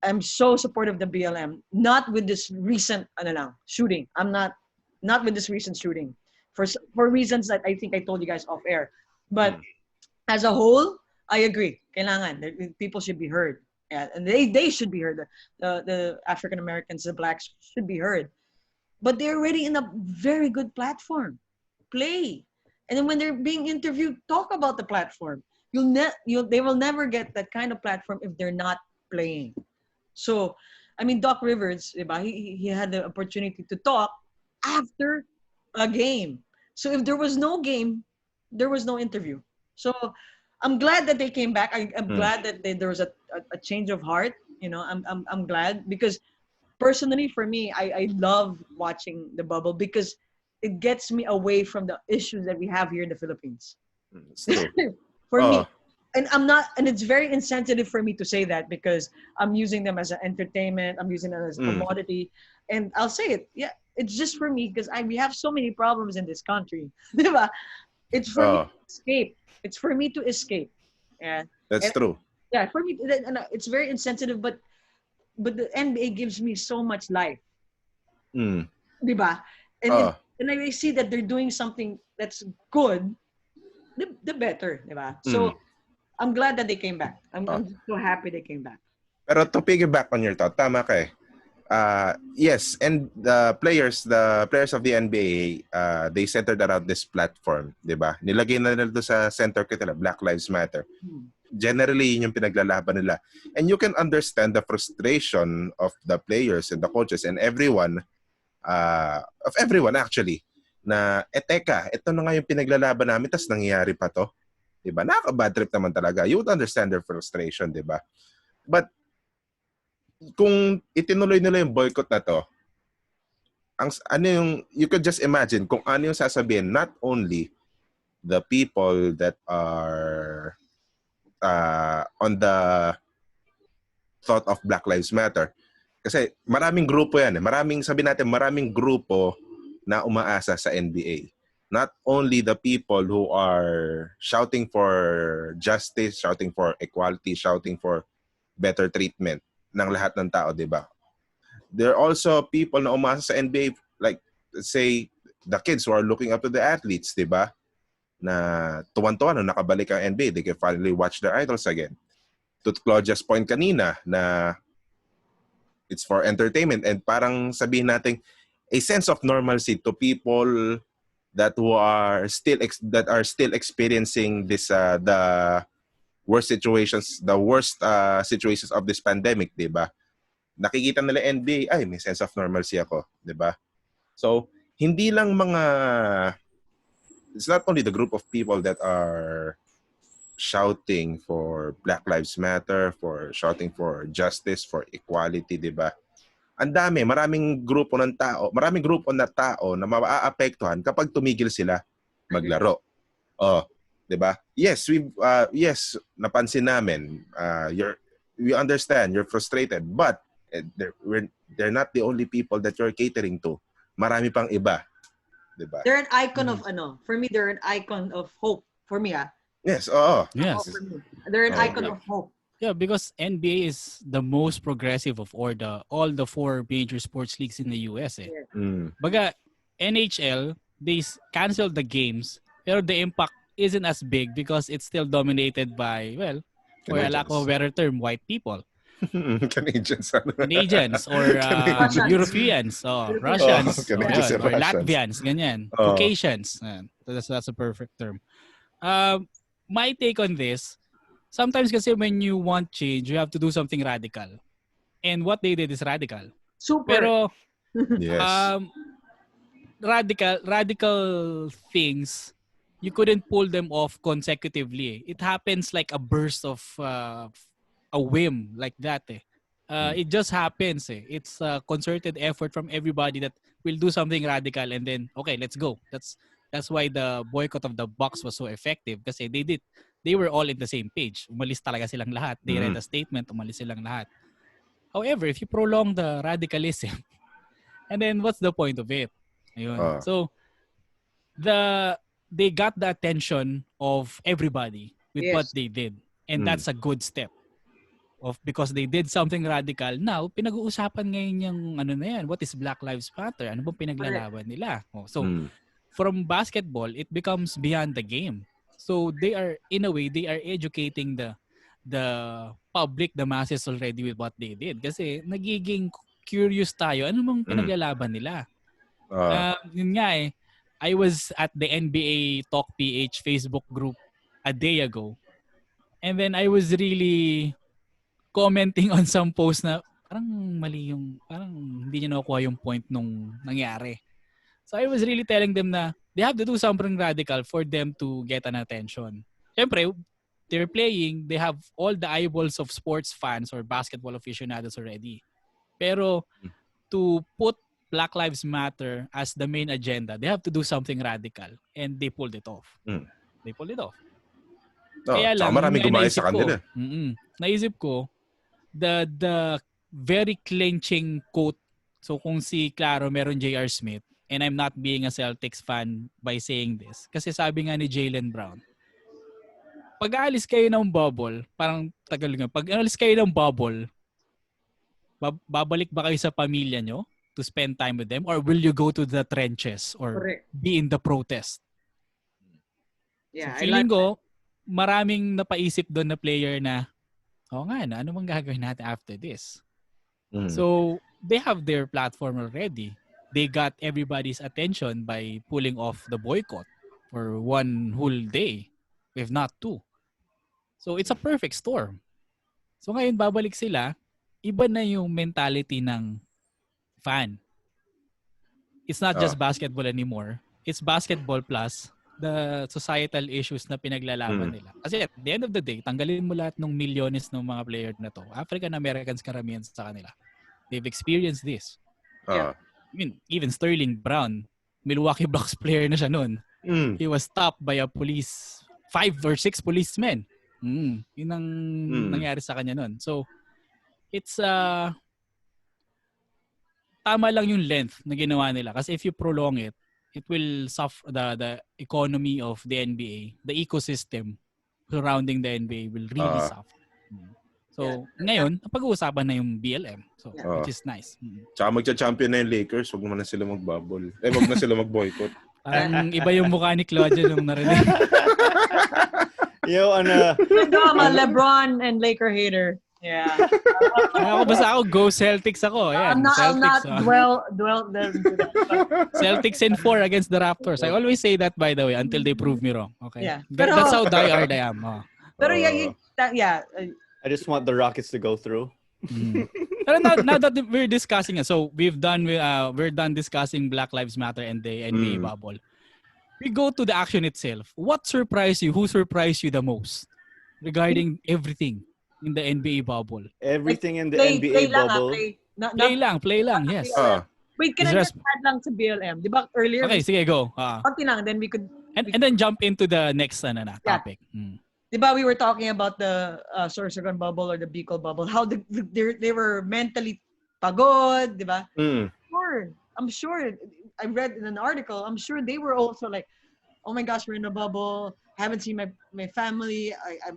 I'm so supportive of the BLM, not with this recent shooting. I'm not with this recent shooting for reasons that I think I told you guys off air. But as a whole, I agree. Kailangan people should be heard, and they should be heard. The African Americans, the blacks should be heard. But they're already in a very good platform. Play. And then when they're being interviewed, talk about the platform. They will never get that kind of platform if they're not playing. So, I mean, Doc Rivers, he had the opportunity to talk after a game. So if there was no game, there was no interview. So I'm glad that they came back. I'm glad that there was a change of heart. I'm glad because personally, for me, I love watching the bubble because it gets me away from the issues that we have here in the Philippines.
It's true.
For me, and it's very insensitive for me to say that because I'm using them as an entertainment. I'm using them as a commodity, and I'll say it. Yeah, it's just for me because we have so many problems in this country. Diba? It's for me to escape. It's for me to escape. Yeah,
that's true.
Yeah, for me, it's very insensitive, but the NBA gives me so much life. Diba? And I see that they're doing something that's good, the better. Diba? So I'm glad that they came back. I'm so happy they came back.
Pero to piggyback on your thought, tama ka eh. Yes, and the players of the NBA, they centered around this platform, 'di ba? Nilagay na nila doon sa center ko nila, Black Lives Matter. Generally, yun yung pinaglalaban nila. And you can understand the frustration of the players and the coaches and everyone, of everyone actually, na teka, ito na nga yung pinaglalaban namin, tas nangyayari pa to. 'Di ba? Nakaka-bad trip naman talaga. You would understand their frustration, 'di ba? But kung itinuloy nila yung boycott na to, you could just imagine kung ano yung sasabihin, not only the people that are on the thought of Black Lives Matter. Kasi maraming grupo yan. Maraming grupo na umaasa sa NBA. Not only the people who are shouting for justice, shouting for equality, shouting for better treatment ng lahat ng tao, di ba? There are also people na umasa sa NBA, like, let's say, the kids who are looking up to the athletes, di ba? Na tuwan-tuwan nung nakabalik ang NBA, they can finally watch their idols again. To Claudia's point kanina, na it's for entertainment, and parang sabihin natin, a sense of normalcy to people that are still experiencing this the worst situations of this pandemic, 'di ba? Nakikita nila NBA, ay may sense of normalcy ako, 'di ba? So, it's not only the group of people that are shouting for Black Lives Matter, for shouting for justice, for equality, 'di ba? Maraming grupo na tao na maaapektuhan kapag tumigil sila maglaro. Oh, 'di ba? Yes, napansin namin. We understand you're frustrated, but they're not the only people that you're catering to. Marami pang iba, 'di ba?
They're an icon of for me, they're an icon of hope for me.
Yes, oo.
Yes.
For me. They're an icon of hope.
Yeah, because NBA is the most progressive of all the four major sports leagues in the US. Baga, NHL, they canceled the games, pero the impact isn't as big because it's still dominated by, well, for a lack of a better term, white people.
Canadians
or Europeans, Russians, or Latvians, ganyan. Caucasians. That's a perfect term. My take on this, sometimes kasi when you want change, you have to do something radical. And what they did is radical.
Super.
Pero
yes.
Radical things, you couldn't pull them off consecutively. It happens like a burst of a whim like that. It just happens. It's a concerted effort from everybody that will do something radical and then, okay, let's go. That's why the boycott of the Bucks was so effective kasi they were all in the same page. Umalis talaga silang lahat. They read a statement, umalis silang lahat. However, if you prolong the radicalism, and then what's the point of it? Ayun. So, they got the attention of everybody with what they did. And that's a good step. Because they did something radical. Now, pinag-uusapan ngayon yung na yan. What is Black Lives Matter? Ano bang pinaglalaban nila? From basketball, it becomes beyond the game. So in a way, they are educating the public, the masses already with what they did. Kasi nagiging curious tayo. Ano bang pinaglalaban nila? Yun nga I was at the NBA Talk PH Facebook group a day ago. And then I was really commenting on some posts na parang mali parang hindi niya nakuha yung point nung nangyari. So I was really telling them na they have to do something radical for them to get an attention. Siyempre, they're playing, they have all the eyeballs of sports fans or basketball aficionados already. Pero to put Black Lives Matter as the main agenda, they have to do something radical. And they pulled it off. They pulled it off. Kaya lang,
maraming gumaya sa kanila.
Naisip ko, the very clinching quote, so kung si Claro meron J.R. Smith, and I'm not being a Celtics fan by saying this, kasi sabi nga ni Jaylen Brown, pag aalis kayo ng bubble, parang tagal nga, pag aalis kayo ng bubble, babalik ba kayo sa pamilya nyo to spend time with them, or will you go to the trenches or be in the protest?
Yeah,
so feeling ko, maraming napaisip doon na player na, ano bang gagawin natin after this? So, they have their platform already. They got everybody's attention by pulling off the boycott for one whole day, if not two. So it's a perfect storm. So ngayon babalik sila, iba na yung mentality ng fan. It's not just basketball anymore. It's basketball plus the societal issues na pinaglalaban nila. Kasi at the end of the day, tanggalin mo lahat ng milyones ng mga player na to. African Americans karamihan sa kanila. They've experienced this. I mean, even Sterling Brown, Milwaukee Bucks player na siya noon. He was stopped by a police, 5 or 6 policemen. Yun ang nangyari sa kanya noon. So, it's tama lang yung length na ginawa nila. Kasi if you prolong it, it will suffer the economy of the NBA, the ecosystem surrounding the NBA will really suffer. So, ngayon, pag-uusapan na yung BLM. So, which is nice.
Tsaka magcha-champion na yung Lakers, huwag naman na sila mag-bubble. Huwag na sila mag-boycott.
Parang iba yung mukha ni Claudia nung narinig.
I'm a LeBron and Laker hater. Yeah.
Ako go Celtics ako. Ayan,
I'll not
Celtics,
dwell into that.
Celtics in 4 against the Raptors. I always say that, by the way, until they prove me wrong. Okay.
Yeah.
That's how diehard I am.
Pero
I just want the Rockets to go through.
Pero now that we're discussing it, so we're done discussing Black Lives Matter and the NBA bubble. We go to the action itself. What surprised you? Who surprised you the most regarding everything in the NBA bubble?
Everything in the NBA bubble.
Play lang, yes.
Wait, can I just add lang sa BLM? Di ba earlier?
Okay, sige, go.
Konti lang, then we could...
And then jump into the next topic.
Di ba we were talking about the Sorsogon bubble or the Bicol bubble, how they were mentally pagod, di ba? I'm sure, I read in an article, I'm sure they were also like, oh my gosh, we're in a bubble, haven't seen my family,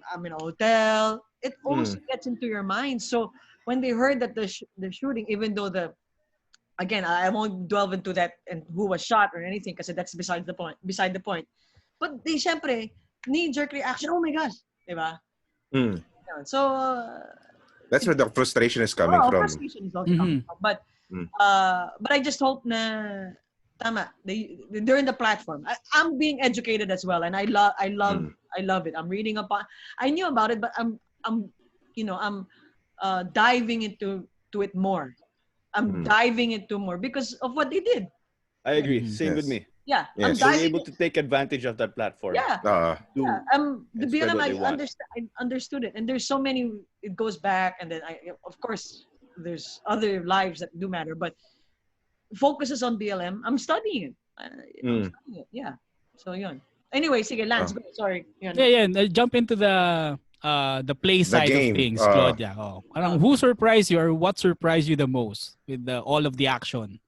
I'm in a hotel. It also gets into your mind. So when they heard that the shooting, even though again, I won't delve into that and who was shot or anything because that's beside the point. But they, syempre, knee-jerk reaction, oh my gosh, diba? So,
that's where the frustration is coming from.
Frustration is also coming from. But I just hope na, tama, they're in the platform. I'm being educated as well, and I love it. I'm reading I knew about it, but I'm diving into it more. I'm diving into more because of what they did.
I agree. Same with me.
Yeah,
yes.
I'm
being able to take advantage of that platform.
Yeah, the BLM, I understood it, and there's so many. It goes back, and then of course, there's other lives that do matter, but focuses on BLM. I'm studying it. Yeah. So yun. Anyway, sige, Lance. Go. Sorry. Yun.
Yeah. Jump into the play side of things, Claudia. Who surprised you, or what surprised you the most with all of the action?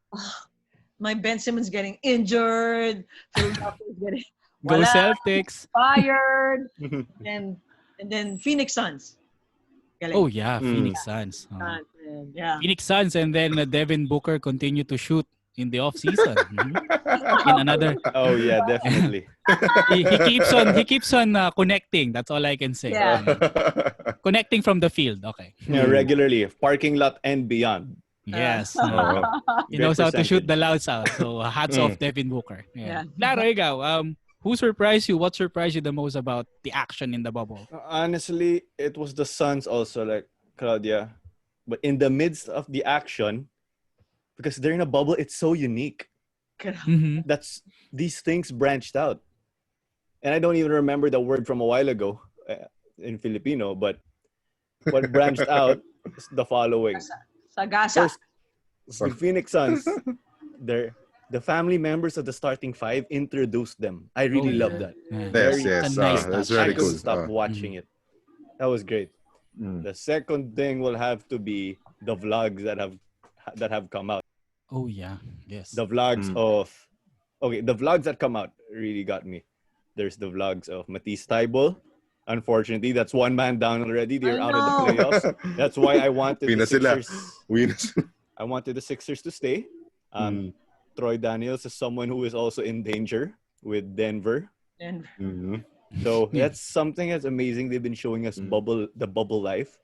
My Ben Simmons getting injured, Philadelphia's getting
Go Celtics,
fired, and then Phoenix Suns. Galing.
Oh yeah, Phoenix Suns.
Yeah.
Phoenix Suns, and then Devin Booker continued to shoot in the off season. In another.
Oh yeah, definitely.
he keeps on connecting. That's all I can say.
Yeah.
Connecting from the field. Okay.
Yeah, regularly, parking lot and beyond.
Yes. He knows how to shoot the louds out. So hats off Devin Booker. Yeah. Claro, ikaw, who surprised you? What surprised you the most about the action in the bubble?
Honestly, it was the Suns also, like Claudia. But in the midst of the action, because they're in a bubble, it's so unique. That's these things branched out. And I don't even remember the word from a while ago in Filipino, but what branched out is the following.
Sagasa.
First, the Phoenix Suns, the family members of the starting five introduced them. I really love that.
Yes. That's very
I couldn't
cool.
stop watching it. That was great. The second thing will have to be the vlogs that have come out.
Oh yeah, yes.
The vlogs the vlogs that come out really got me. There's the vlogs of Matisse Tybul. Unfortunately, that's one man down already. They're out of the playoffs. That's why I wanted the Sixers. I wanted the Sixers to stay. Troy Daniels is someone who is also in danger with Denver. So that's something that's amazing. They've been showing us the bubble life.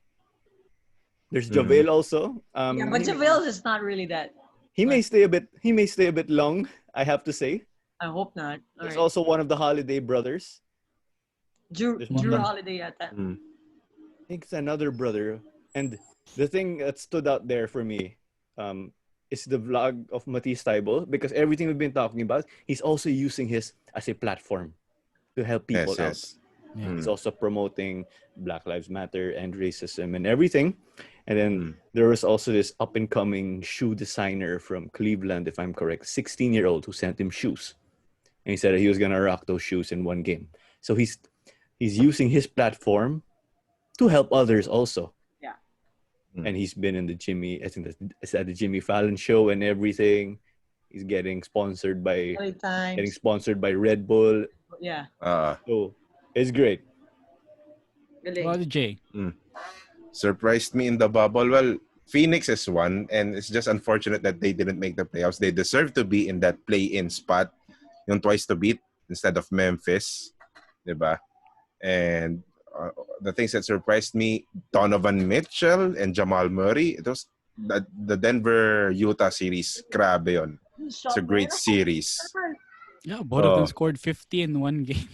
There's JaVale also.
Yeah, but JaVale is not really that.
He may stay a bit. He may stay a bit long. I have to say.
I hope not. All
There's
right.
also one of the Holiday brothers.
Drew
there's one-
Holiday at that.
Mm.
I think it's another brother. And the thing that stood out there for me is the vlog of Matisse Taibol, because everything we've been talking about, he's also using his as a platform to help people out.
Yes.
Yeah.
He's also promoting Black Lives Matter and racism and everything. And then there was also this up-and-coming shoe designer from Cleveland, if I'm correct, 16-year-old who sent him shoes. And he said that he was going to rock those shoes in one game. So he's using his platform to help others also.
Yeah.
And he's been in the I think it's at the Jimmy Fallon show and everything. He's getting sponsored by Red Bull.
Yeah.
So it's great.
Well, Jay.
Surprised me in the bubble. Well, Phoenix is one, and it's just unfortunate that they didn't make the playoffs. They deserve to be in that play-in spot, yung twice to beat instead of Memphis, diba? And the things that surprised me, Donovan Mitchell and Jamal Murray. It was the Denver-Utah series. Grabe yun. It's a great series.
Yeah, both of them scored 50 in one game.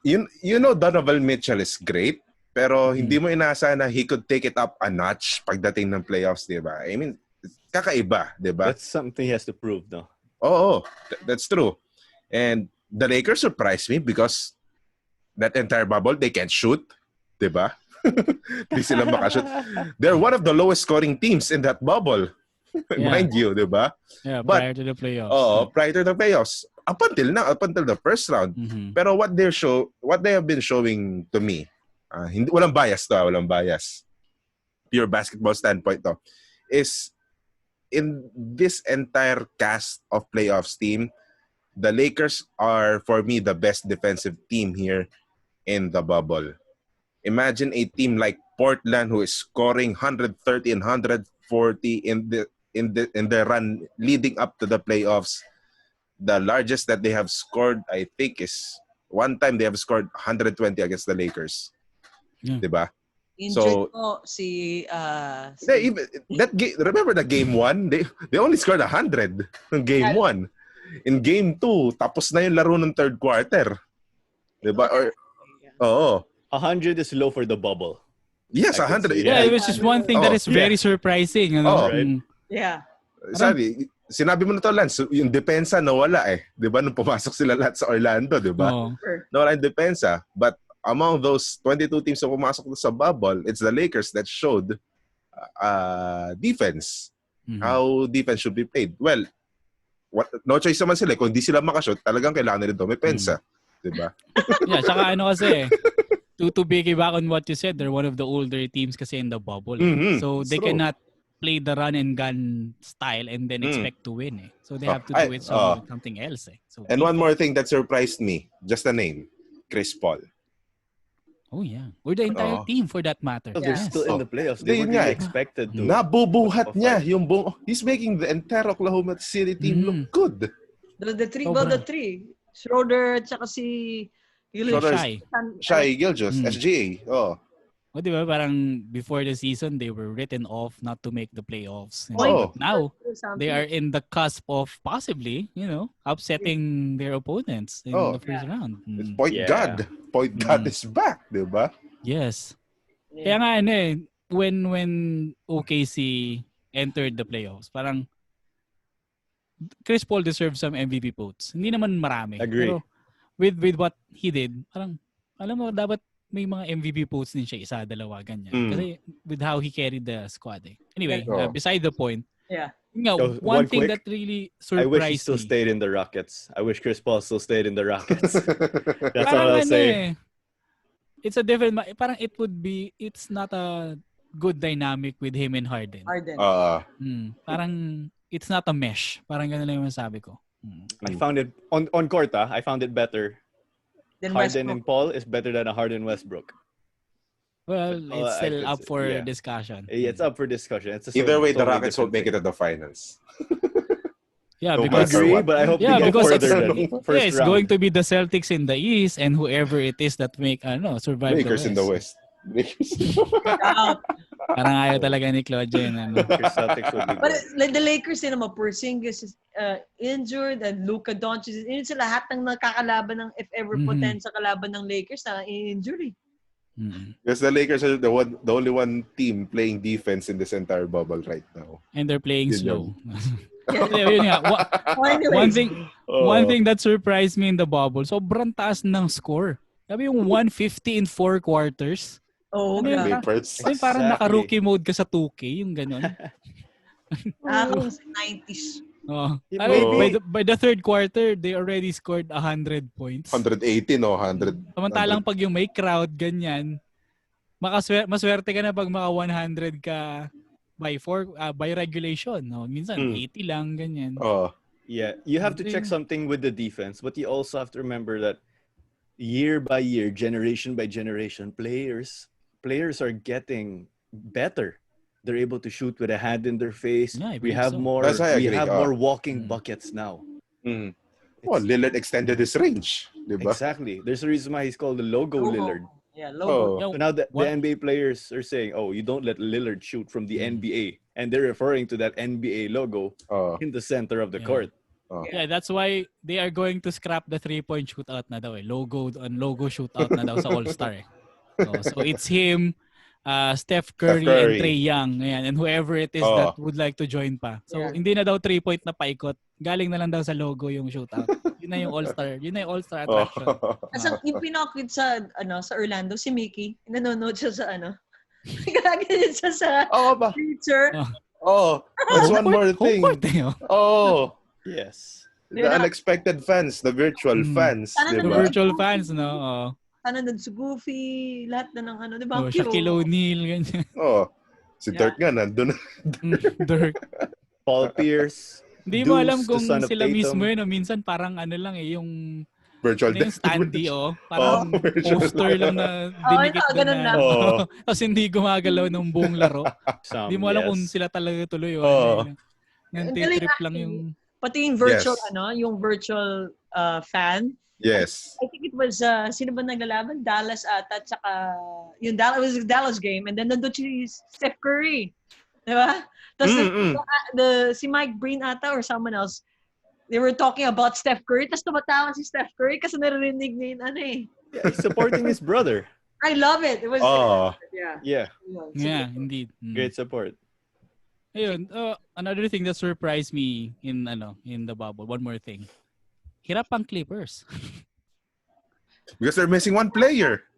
You know Donovan Mitchell is great, pero hindi mo inaasahan na he could take it up a notch pagdating ng playoffs, di ba? I mean, kakaiba, di ba?
That's something he has to prove, no?
Oo, that's true. And the Lakers surprised me because that entire bubble, they can't shoot, di ba? Hindi sila makashoot. They're one of the lowest scoring teams in that bubble. Mind you, di ba?
Yeah, prior to the playoffs.
Prior to the playoffs. Up until the first round. Pero what they have been showing to me, walang bias to, walang bias. Pure basketball standpoint to, is in this entire cast of playoffs team, the Lakers are, for me, the best defensive team here in the bubble. Imagine a team like Portland who is scoring 130 and 140 in the run leading up to the playoffs. The largest that they have scored, I think, is one time they have scored 120 against the Lakers.
Yeah.
Diba?
So,
remember the game 1? They only scored 100 in game 1. In game 2, tapos na yung laro ng third quarter. Diba? Or,
100 is low for the bubble.
Yes, 100.
Yeah, it was just one thing that is very surprising. You know?
Right?
Yeah.
Sinabi mo na to, Lance, yung depensa nawala eh. Di ba? Nung pumasok sila lahat sa Orlando, di ba? Nawala yung depensa. But among those 22 teams na pumasok sa bubble, it's the Lakers that showed defense. How defense should be played. Well, no choice naman sila. Kung di sila makashoot, talagang kailangan nila dumepensa. Di ba?
Yeah, tsaka kasi, to piggyback on what you said, they're one of the older teams kasi in the bubble. So they cannot play the run and gun style and then expect to win. So they have to do it something else. So
and one more thing that surprised me, just a name, Chris Paul.
Oh yeah. Or the entire team for that matter.
They're still in the playoffs. They weren't really expected to.
Nabubuhat niya yung he's making the entire Oklahoma City team look good.
The three. Schroeder at saka si
Shai Gilgeous, SGA.
O diba, parang before the season, they were written off not to make the playoffs.
But
now, they are in the cusp of possibly, upsetting their opponents in the first round.
Point guard is back, diba?
Yes. Kaya nga, when OKC entered the playoffs, parang Chris Paul deserves some MVP votes. Hindi naman marami.
Agree.
Pero with what he did, parang, alam mo, dapat may mga MVP votes din siya, isa, dalawa, ganyan. Kasi with how he carried the squad. Anyway, beside the point, one thing that really surprised me.
I wish he still stayed in the Rockets. I wish Chris Paul still stayed in the Rockets. That's all I'll say.
It's a different, parang it's not a good dynamic with him and Harden. Parang, it's not a mesh. Parang ganun lang yung masabi ko.
I found it, on court, I found it better. Harden and Paul is better than a Harden Westbrook.
Well, it's still up for discussion.
Yeah, it's up for discussion.
Either way, the Rockets won't make it to the finals.
Yeah,
because I agree, but I hope they go further than first
it's
round.
going to be the Celtics in the East and whoever it is that make survive
Lakers
the West.
in the West.
Parang ayaw talaga ni Claudia yun. Ano.
Lakers Celtics would be
But
good.
like the Lakers din naman, Porzingis is injured and Luka Doncic is yun sa lahat ng nakakalaban ng if ever potent sa kalaban ng Lakers na injury.
Because the Lakers are the only one team playing defense in this entire bubble right now.
And they're playing
Yun
slow.
Yeah.
Yun nga.
Anyways,
One thing that surprised me in the bubble, sobrang taas ng score. Sabi yung 150 in 4 quarters.
oh,
Ano yun?
God.
Clippers.
Kasi parang naka-rookie mode ka sa 2K, yung gano'n.
Nakakawin sa 90s.
Oh.
Yeah,
Ay, by the third quarter, they already scored 100 points.
180, no? 100.
Samantalang pag yung may crowd, ganyan, maswerte ka na pag maka 100 ka by regulation. No? Minsan, 80 lang, ganyan.
Oh.
Yeah, you have to check something with the defense, but you also have to remember that year by year, generation by generation, players are getting better. They're able to shoot with a hand in their face.
Yeah,
we have more walking buckets now.
Well, Lillard extended his range, diba?
Exactly. There's a reason why he's called the logo Lillard.
Yeah, logo.
Yo,
So now the NBA players are saying, "Oh, you don't let Lillard shoot from the NBA," and they're referring to that NBA logo in the center of the court.
Yeah, that's why they are going to scrap the 3-point shootout na daw eh. Logo shootout na daw sa All-Star eh. So it's him, Steph Curry and Trae Young. Ayan, and whoever it is that would like to join pa. So hindi na daw 3-point na paikot. Galing na lang daw sa logo yung shootout. Yun na yung All-Star. Yun na yung All-Star attraction.
Kasi yung pinakit sa Orlando, si Mickey, nanonood siya sa Nagagano'n siya sa feature.
That's one more thing.
Yes.
The unexpected fans, the virtual fans,
The
diba?
virtual fans, no?
Nanonood si Goofy, lahat na ng di ba?
Shaquille O'Neal, ganyan.
Si Dirk nga, nandun.
Dirk.
Paul Pierce.
Hindi mo alam
Deuce,
kung
the son of
sila
Tatum.
mismo yun. Minsan parang lang eh, yung
Virtual
yung standee, parang poster lang na dinikit doon na. Tapos hindi gumagalaw ng buong laro. Hindi mo alam kung sila talaga tuloy. Nang-trip lang yung...
Pati yung virtual, yung virtual fan.
Yes.
I think it was, sino ba naglalaban? Dallas ata, tsaka, it was a Dallas game, and then nandun si Steph Curry. Diba? Tapos si Mike Breen ata or someone else, they were talking about Steph Curry, tapos tumatawa si Steph Curry kasi narinig niya yung
Yeah, he's supporting his brother.
I love it. It was,
Yeah,
indeed.
great support.
Ayun, another thing that surprised me in the bubble, one more thing. Hirap ang Clippers.
Because they're missing one player.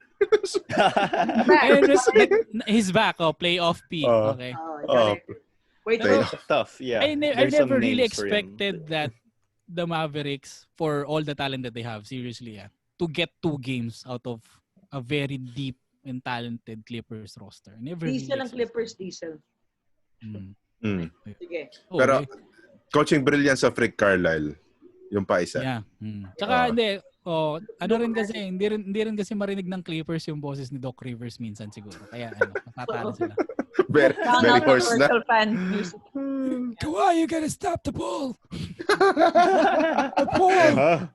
He's back, playoff P. Okay.
Wait,
tough. Yeah.
I never really expected that the Mavericks, for all the talent that they have, seriously, to get 2 games out of a very deep and talented Clippers roster. Never
diesel
really
ang Clippers, diesel. Sige.
Pero coaching brilliance of Rick Carlisle, yung pa isa.
Yeah. Tsaka rin kasi hindi rin kasi marinig ng Clippers yung boses ni Doc Rivers minsan siguro. Kaya natatalo sila.
Very hoarse na.
Kawhi, you gotta stop the ball. The ball.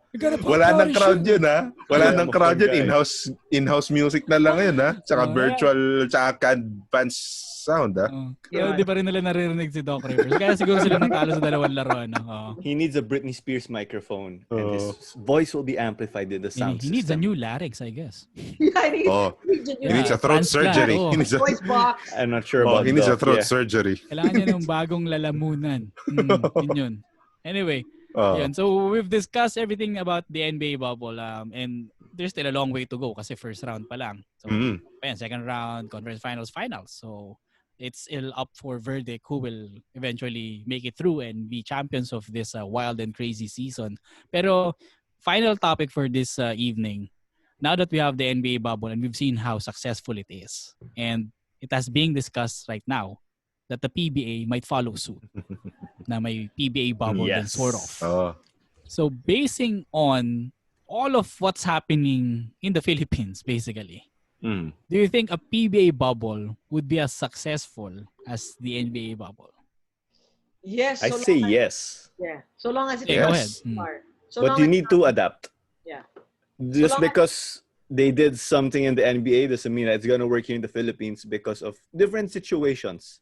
Wala nang crowd yun, ha? Wala nang crowd yun. In-house music na lang yun, ha? Tsaka virtual, tsaka fans sound, ha?
Kaya di pa rin nila naririnig si Doc Rivers. Kaya siguro sila natalo sa 2 laro,
He needs a Britney Spears microphone, and his voice will be amplified in the sound
He needs a new larynx, I guess.
He needs a throat surgery.
Voice box.
I'm not sure about
he needs a throat
yeah.
surgery.
Kailangan niya ng bagong lalamunan. Yun. Anyway, so we've discussed everything about the NBA bubble, and there's still a long way to go kasi first round pa lang. So, second round, conference finals. So, it's still up for verdict who will eventually make it through and be champions of this wild and crazy season. Pero, final topic for this evening, now that we have the NBA bubble and we've seen how successful it is, and it has being discussed right now that the PBA might follow suit na may PBA bubble then sort of. So basing on all of what's happening in the Philippines, basically, do you think a PBA bubble would be as successful as the NBA bubble?
Yes.
I say yes.
Yeah. So long as it
go ahead.
So
but you need to adapt.
Yeah.
Just because they did something in the NBA doesn't mean that it's gonna work here in the Philippines because of different situations.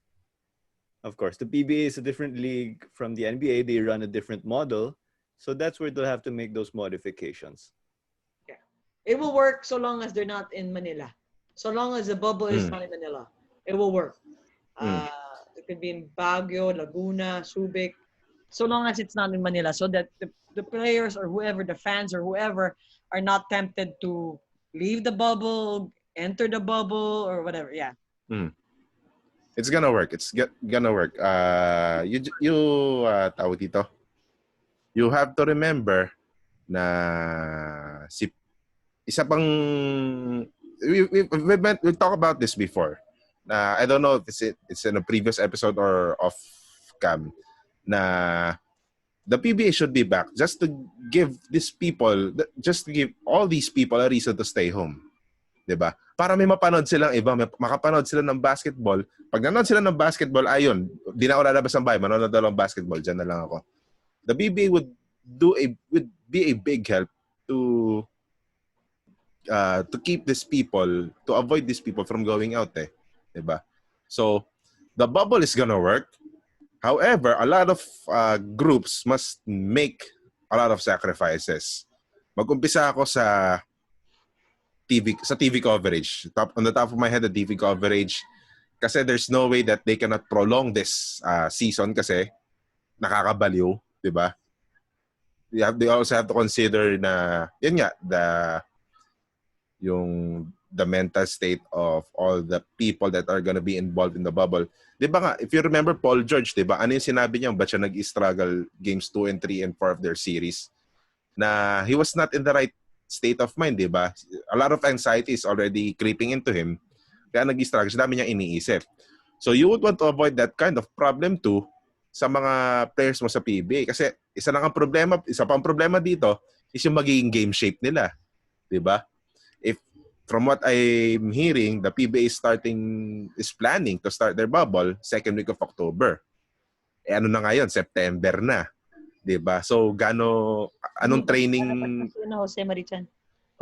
Of course, the PBA is a different league from the NBA. They run a different model, so that's where they'll have to make those modifications.
Yeah. It will work so long as they're not in Manila. So long as the bubble is not in Manila, it will work. It could be in Baguio, Laguna, Subic. So long as it's not in Manila, so that the players or whoever, the fans or whoever, are not tempted to leave the bubble, enter the bubble, or whatever. Yeah.
It's gonna work. It's gonna work. Tawag dito. You have to remember na isa pang we've talked about this before. I don't know if it's in a previous episode or off cam na the PBA should be back just to give all these people a reason to stay home. 'Di ba? Para may mapanood silang iba, makapanood sila ng basketball. Pag nanood sila ng basketball, ayun, di na ako lalabas ng bahay, manonood na lang basketball, diyan na lang ako. The PBA would be a big help to keep these people, to avoid these people from going out, 'di ba? So, the bubble is gonna work. However, a lot of groups must make a lot of sacrifices. Mag-umpisa ako sa TV coverage. On the top of my head, the TV coverage. Kasi there's no way that they cannot prolong this season kasi nakakabaliw, di ba? They also have to consider na, yun nga, the mental state of all the people that are gonna be involved in the bubble. Di ba nga, if you remember Paul George, di ba, ano yung sinabi niya? Ba't siya nag-struggle games 2 and 3 and 4 of their series? Na he was not in the right state of mind, di ba? A lot of anxiety is already creeping into him. Kaya nag-struggle. Siya dami niyang iniisip. So you would want to avoid that kind of problem too sa mga players mo sa PBA. Kasi isa pang problema dito is yung magiging game shape nila. Di ba? From what I'm hearing, the PBA is planning to start their bubble second week of October. Ano na ngayon? September na. 'Di ba? So anong training
Jose Marichan.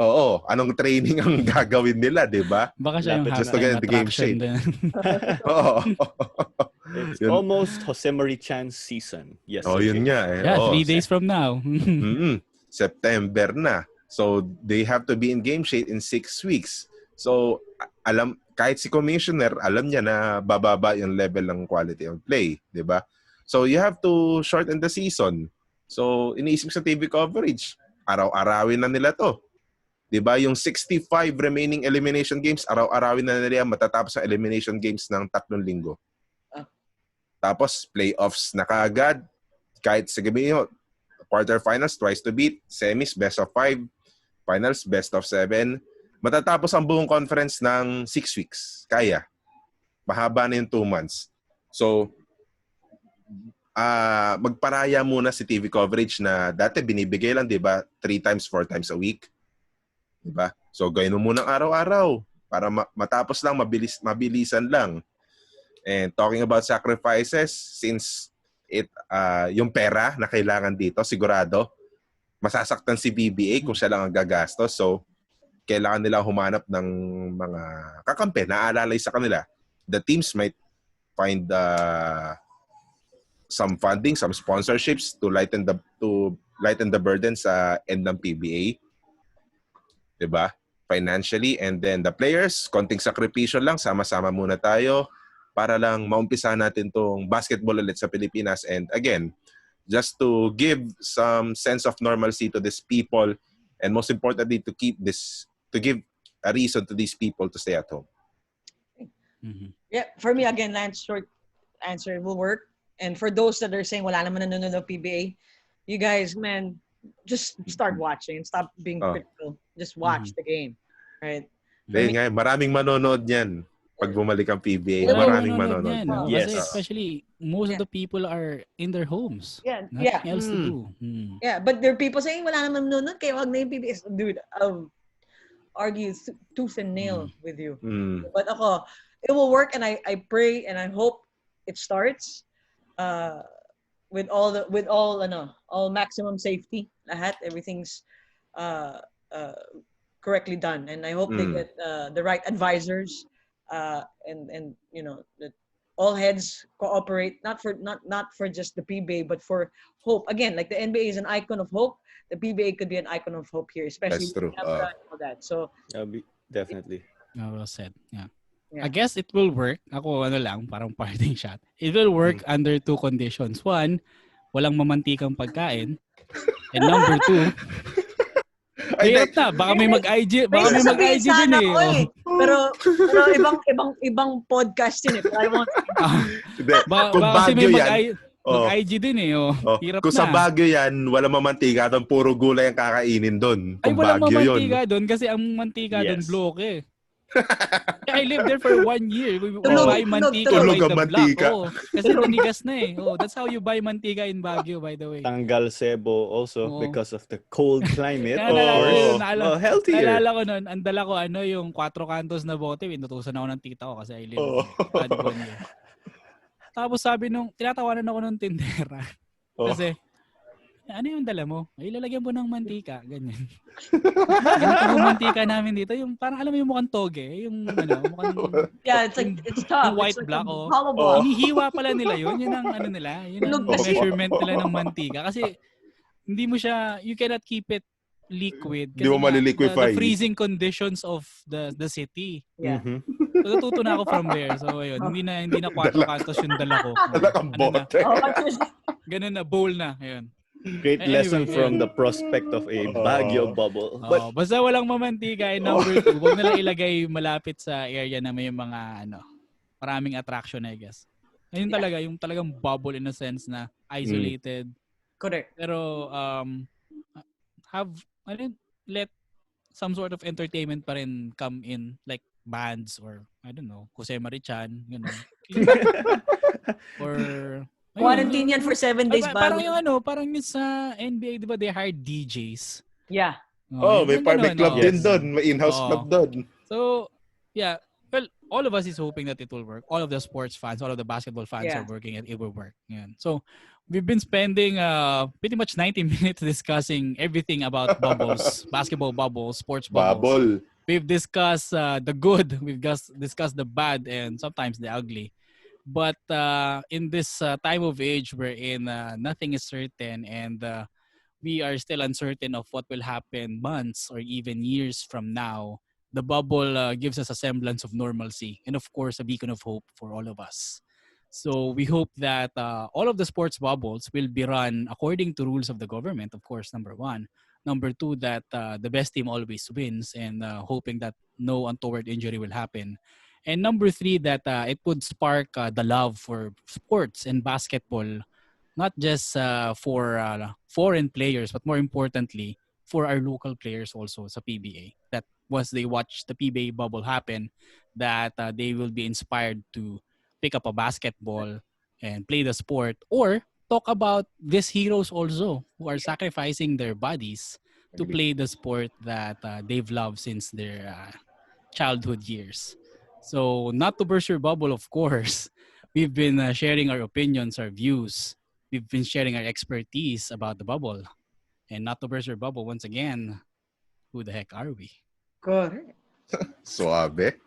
Oo, anong training ang gagawin nila, 'di ba?
Baka siya yung
just to get the game shape. Oo.
It's almost Jose Marichan's season. Yes.
Oh, yun nga eh.
Yeah, 3 days from now.
September na. So they have to be in game shape in 6 weeks. So kahit si commissioner, alam niya na bababa yung level ng quality of play, 'di ba? So you have to shorten the season. So iniisip sa TV coverage, araw-arawin na nila 'to. 'Di ba? Yung 65 remaining elimination games, araw-arawin na nila matatapos sa elimination games ng 3 linggo. Tapos playoffs na kaagad. Kahit sa gabi nyo, quarterfinals twice to beat, semis best of 5, finals best of 7. Matatapos ang buong conference ng 6 weeks. Kaya. Mahaba na yung 2 months. So magparaya muna si TV coverage na dati binibigay lang, 'di ba? 3 times, 4 times a week. 'Di ba? So gawin mo muna araw-araw para matapos lang, mabilisan lang. And talking about sacrifices, since yung pera na kailangan dito, sigurado masasaktan si PBA kung siya lang ang gagastos. So kailangan nila humanap ng mga kakampi na aalalay sa kanila. The teams might find some funding, some sponsorships to lighten the burden sa end ng PBA. 'Di ba? Financially, and then the players, konting sakripisyo lang, sama-sama muna tayo para lang maumpisa natin tong basketball ulit sa Pilipinas. And again, just to give some sense of normalcy to these people, and most importantly to give a reason to these people to stay at home.
Yeah, for me again, Lance, short answer, will work. And for those that are saying wala naman nanonood ng PBA, you guys, man, just start watching and stop being critical. Just watch the game, right?
Dahil nga, maraming manonood niyan. Pag bumalik ang PBA, maraming manonood.
Yes. Kasi especially, most of the people are in their homes.
Yeah.
Nothing else to do.
Yeah, but there are people saying wala naman nanonood, kaya wag na yung PBA. Dude, I'll argue tooth and nail with you. But ako, it will work, and I pray and I hope it starts with all maximum safety. Lahat, everything's correctly done, and I hope they get the right advisors, and that all heads cooperate, not for just the PBA, but for hope. Again, like the NBA is an icon of hope, the PBA could be an icon of hope here, especially
That's true.
with Canada and all that. So
Definitely.
Well said. Yeah.
yeah.
I guess it will work. Ako lang, parang parting shot. It will work under two conditions. One, walang mamantikang pagkain. And number two, mahirap na. Baka may mag-IG,
May sasabihin
din
sana
eh.
ko eh. Pero ibang podcast yun eh. But I won't.
Kung
Baka kasi may
Baguio yan,
mag-IG din eh. Hirap
kung
na.
sa Baguio yan, wala mamantika doon, puro gulay ang kakainin doon.
Ay,
Kung
walang
Baguio yun.
mamantika doon kasi ang mantika doon
Yes.
bloke eh. I lived there for 1 year. We
Tulog,
buy mantika
tulog
by
ang
the
mantika.
block. Kasi nanigas na eh. That's how you buy mantika in Baguio, by the way.
Tanggal sebo also because of the cold climate.
Kaya
Healthier.
naalala ko noon, ang dala ko yung 4 kantos na bote. Inutusan ako ng tita ko kasi I live at 1 year. Tapos sabi tinatawanan ako ng tindera. Kasi, ano yung dala mo? Ay, lalagyan mo ng mantika. Ganyan. Ganito yung mantika namin dito. Yung parang alam mo yung mukhang toge. Yung mukhang...
Yeah, it's tough.
Yung white
it's
black.
like
Inihiwa pala nila yun. Yun ang nila. Yun ang measurement nila ng mantika. Kasi hindi mo siya, you cannot keep it liquid.
Hindi mo maliliquify.
The freezing conditions of the city.
Yeah.
So, natuto na ako from there. So, ayun. Hindi na 4 kantos yung dala ko.
Dalakang bote.
Ganun na, bowl na. Ayun.
Great lesson from the prospect of a Baguio bubble.
Basta walang mamantika. And number 2, huwag na lang ilagay malapit sa area na may mga maraming attraction, I guess. Ayun talaga, yung talagang bubble in a sense na isolated.
Correct.
Pero let some sort of entertainment pa rin come in, like bands or I don't know, Jose Marichan, ganun. Or
Quarantine yan for 7 days.
Parang parang yung sa NBA, di ba, they hired DJs.
Yeah.
May club din doon. May in-house club doon.
So, yeah. Well, all of us is hoping that it will work. All of the sports fans, all of the basketball fans are working and it will work. Yan. So, we've been spending pretty much 90 minutes discussing everything about bubbles, basketball bubbles, sports bubbles. We've discussed the good, we've discussed the bad, and sometimes the ugly. But in this time of age wherein nothing is certain and we are still uncertain of what will happen months or even years from now, the bubble gives us a semblance of normalcy and, of course, a beacon of hope for all of us. So we hope that all of the sports bubbles will be run according to rules of the government, of course, number 1. Number 2, that the best team always wins, and hoping that no untoward injury will happen. And number 3, that it would spark the love for sports and basketball, not just for foreign players, but more importantly, for our local players also sa PBA. That once they watch the PBA bubble happen, that they will be inspired to pick up a basketball and play the sport, or talk about these heroes also who are sacrificing their bodies to play the sport that they've loved since their childhood years. So, not to burst your bubble, of course, we've been sharing our opinions, our views. We've been sharing our expertise about the bubble. And not to burst your bubble, once again, who the heck are we?
Correct.
Suave.